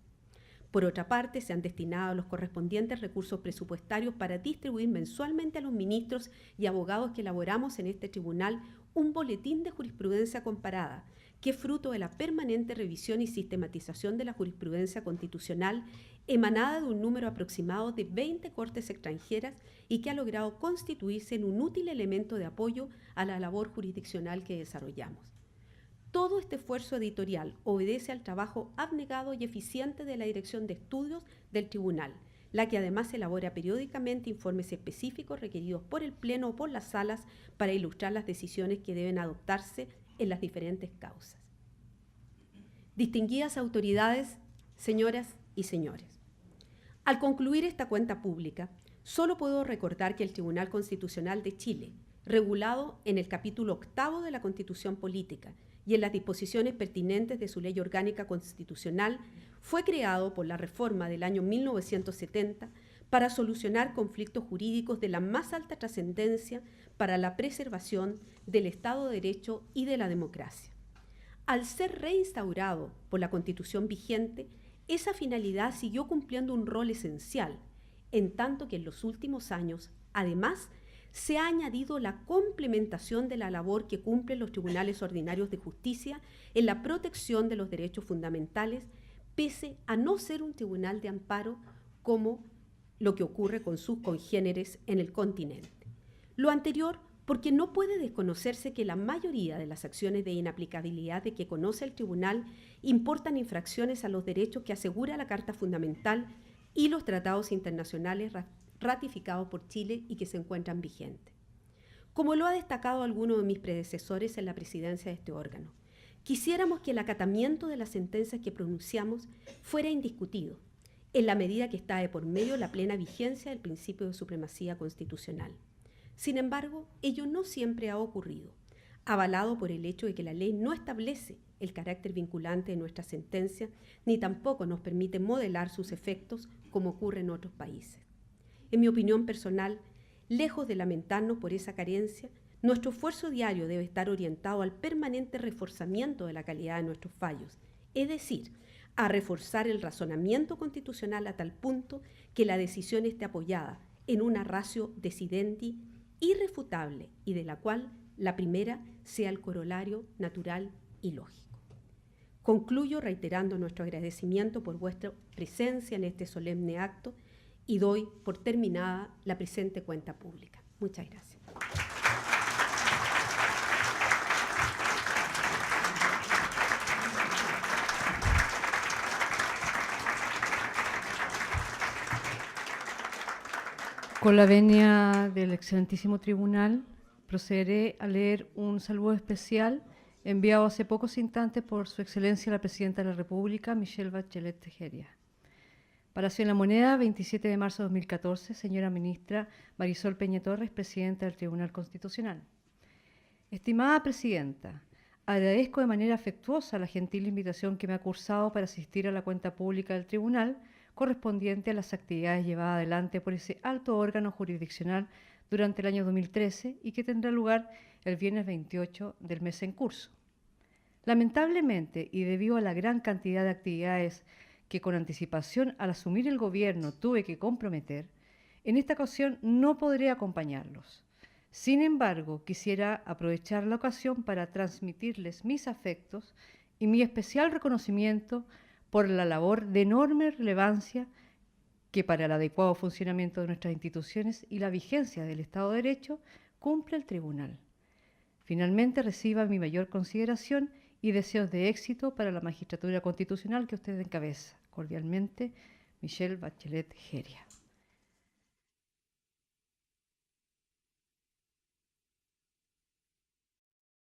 Por otra parte, se han destinado los correspondientes recursos presupuestarios para distribuir mensualmente a los ministros y abogados que elaboramos en este tribunal un boletín de jurisprudencia comparada, que es fruto de la permanente revisión y sistematización de la jurisprudencia constitucional emanada de un número aproximado de 20 cortes extranjeras y que ha logrado constituirse en un útil elemento de apoyo a la labor jurisdiccional que desarrollamos. Todo este esfuerzo editorial obedece al trabajo abnegado y eficiente de la Dirección de Estudios del Tribunal, la que además elabora periódicamente informes específicos requeridos por el Pleno o por las salas para ilustrar las decisiones que deben adoptarse en las diferentes causas. Distinguidas autoridades, señoras y señores, al concluir esta cuenta pública, solo puedo recordar que el Tribunal Constitucional de Chile, regulado en el capítulo 8 de la Constitución Política y en las disposiciones pertinentes de su Ley Orgánica Constitucional, fue creado por la reforma del año 1970 para solucionar conflictos jurídicos de la más alta trascendencia para la preservación del Estado de Derecho y de la democracia. Al ser reinstaurado por la Constitución vigente, esa finalidad siguió cumpliendo un rol esencial, en tanto que en los últimos años, además, se ha añadido la complementación de la labor que cumplen los tribunales ordinarios de justicia en la protección de los derechos fundamentales, pese a no ser un tribunal de amparo como lo que ocurre con sus congéneres en el continente. Lo anterior porque no puede desconocerse que la mayoría de las acciones de inaplicabilidad de que conoce el tribunal importan infracciones a los derechos que asegura la Carta Fundamental y los tratados internacionales ratificados por Chile y que se encuentran vigentes. Como lo ha destacado alguno de mis predecesores en la presidencia de este órgano, quisiéramos que el acatamiento de las sentencias que pronunciamos fuera indiscutido, en la medida que está de por medio la plena vigencia del principio de supremacía constitucional. Sin embargo, ello no siempre ha ocurrido, avalado por el hecho de que la ley no establece el carácter vinculante de nuestra sentencia, ni tampoco nos permite modelar sus efectos como ocurre en otros países. En mi opinión personal, lejos de lamentarnos por esa carencia, nuestro esfuerzo diario debe estar orientado al permanente reforzamiento de la calidad de nuestros fallos, es decir, a reforzar el razonamiento constitucional a tal punto que la decisión esté apoyada en una ratio decidendi irrefutable y de la cual la primera sea el corolario natural y lógico. Concluyo reiterando nuestro agradecimiento por vuestra presencia en este solemne acto y doy por terminada la presente cuenta pública. Muchas gracias. Con la venia del excelentísimo tribunal, procederé a leer un saludo especial enviado hace pocos instantes por su excelencia la Presidenta de la República, Michelle Bachelet Tejeria. Palacio de la Moneda, 27 de marzo de 2014, señora ministra Marisol Peña Torres, Presidenta del Tribunal Constitucional. Estimada Presidenta, agradezco de manera afectuosa la gentil invitación que me ha cursado para asistir a la cuenta pública del Tribunal correspondiente a las actividades llevadas adelante por ese alto órgano jurisdiccional durante el año 2013 y que tendrá lugar el viernes 28 del mes en curso. Lamentablemente, y debido a la gran cantidad de actividades que con anticipación al asumir el gobierno tuve que comprometer, en esta ocasión no podré acompañarlos. Sin embargo, quisiera aprovechar la ocasión para transmitirles mis afectos y mi especial reconocimiento por la labor de enorme relevancia que para el adecuado funcionamiento de nuestras instituciones y la vigencia del Estado de Derecho cumple el Tribunal. Finalmente, reciba mi mayor consideración y deseos de éxito para la magistratura constitucional que usted encabeza. Cordialmente, Michelle Bachelet Tejeria.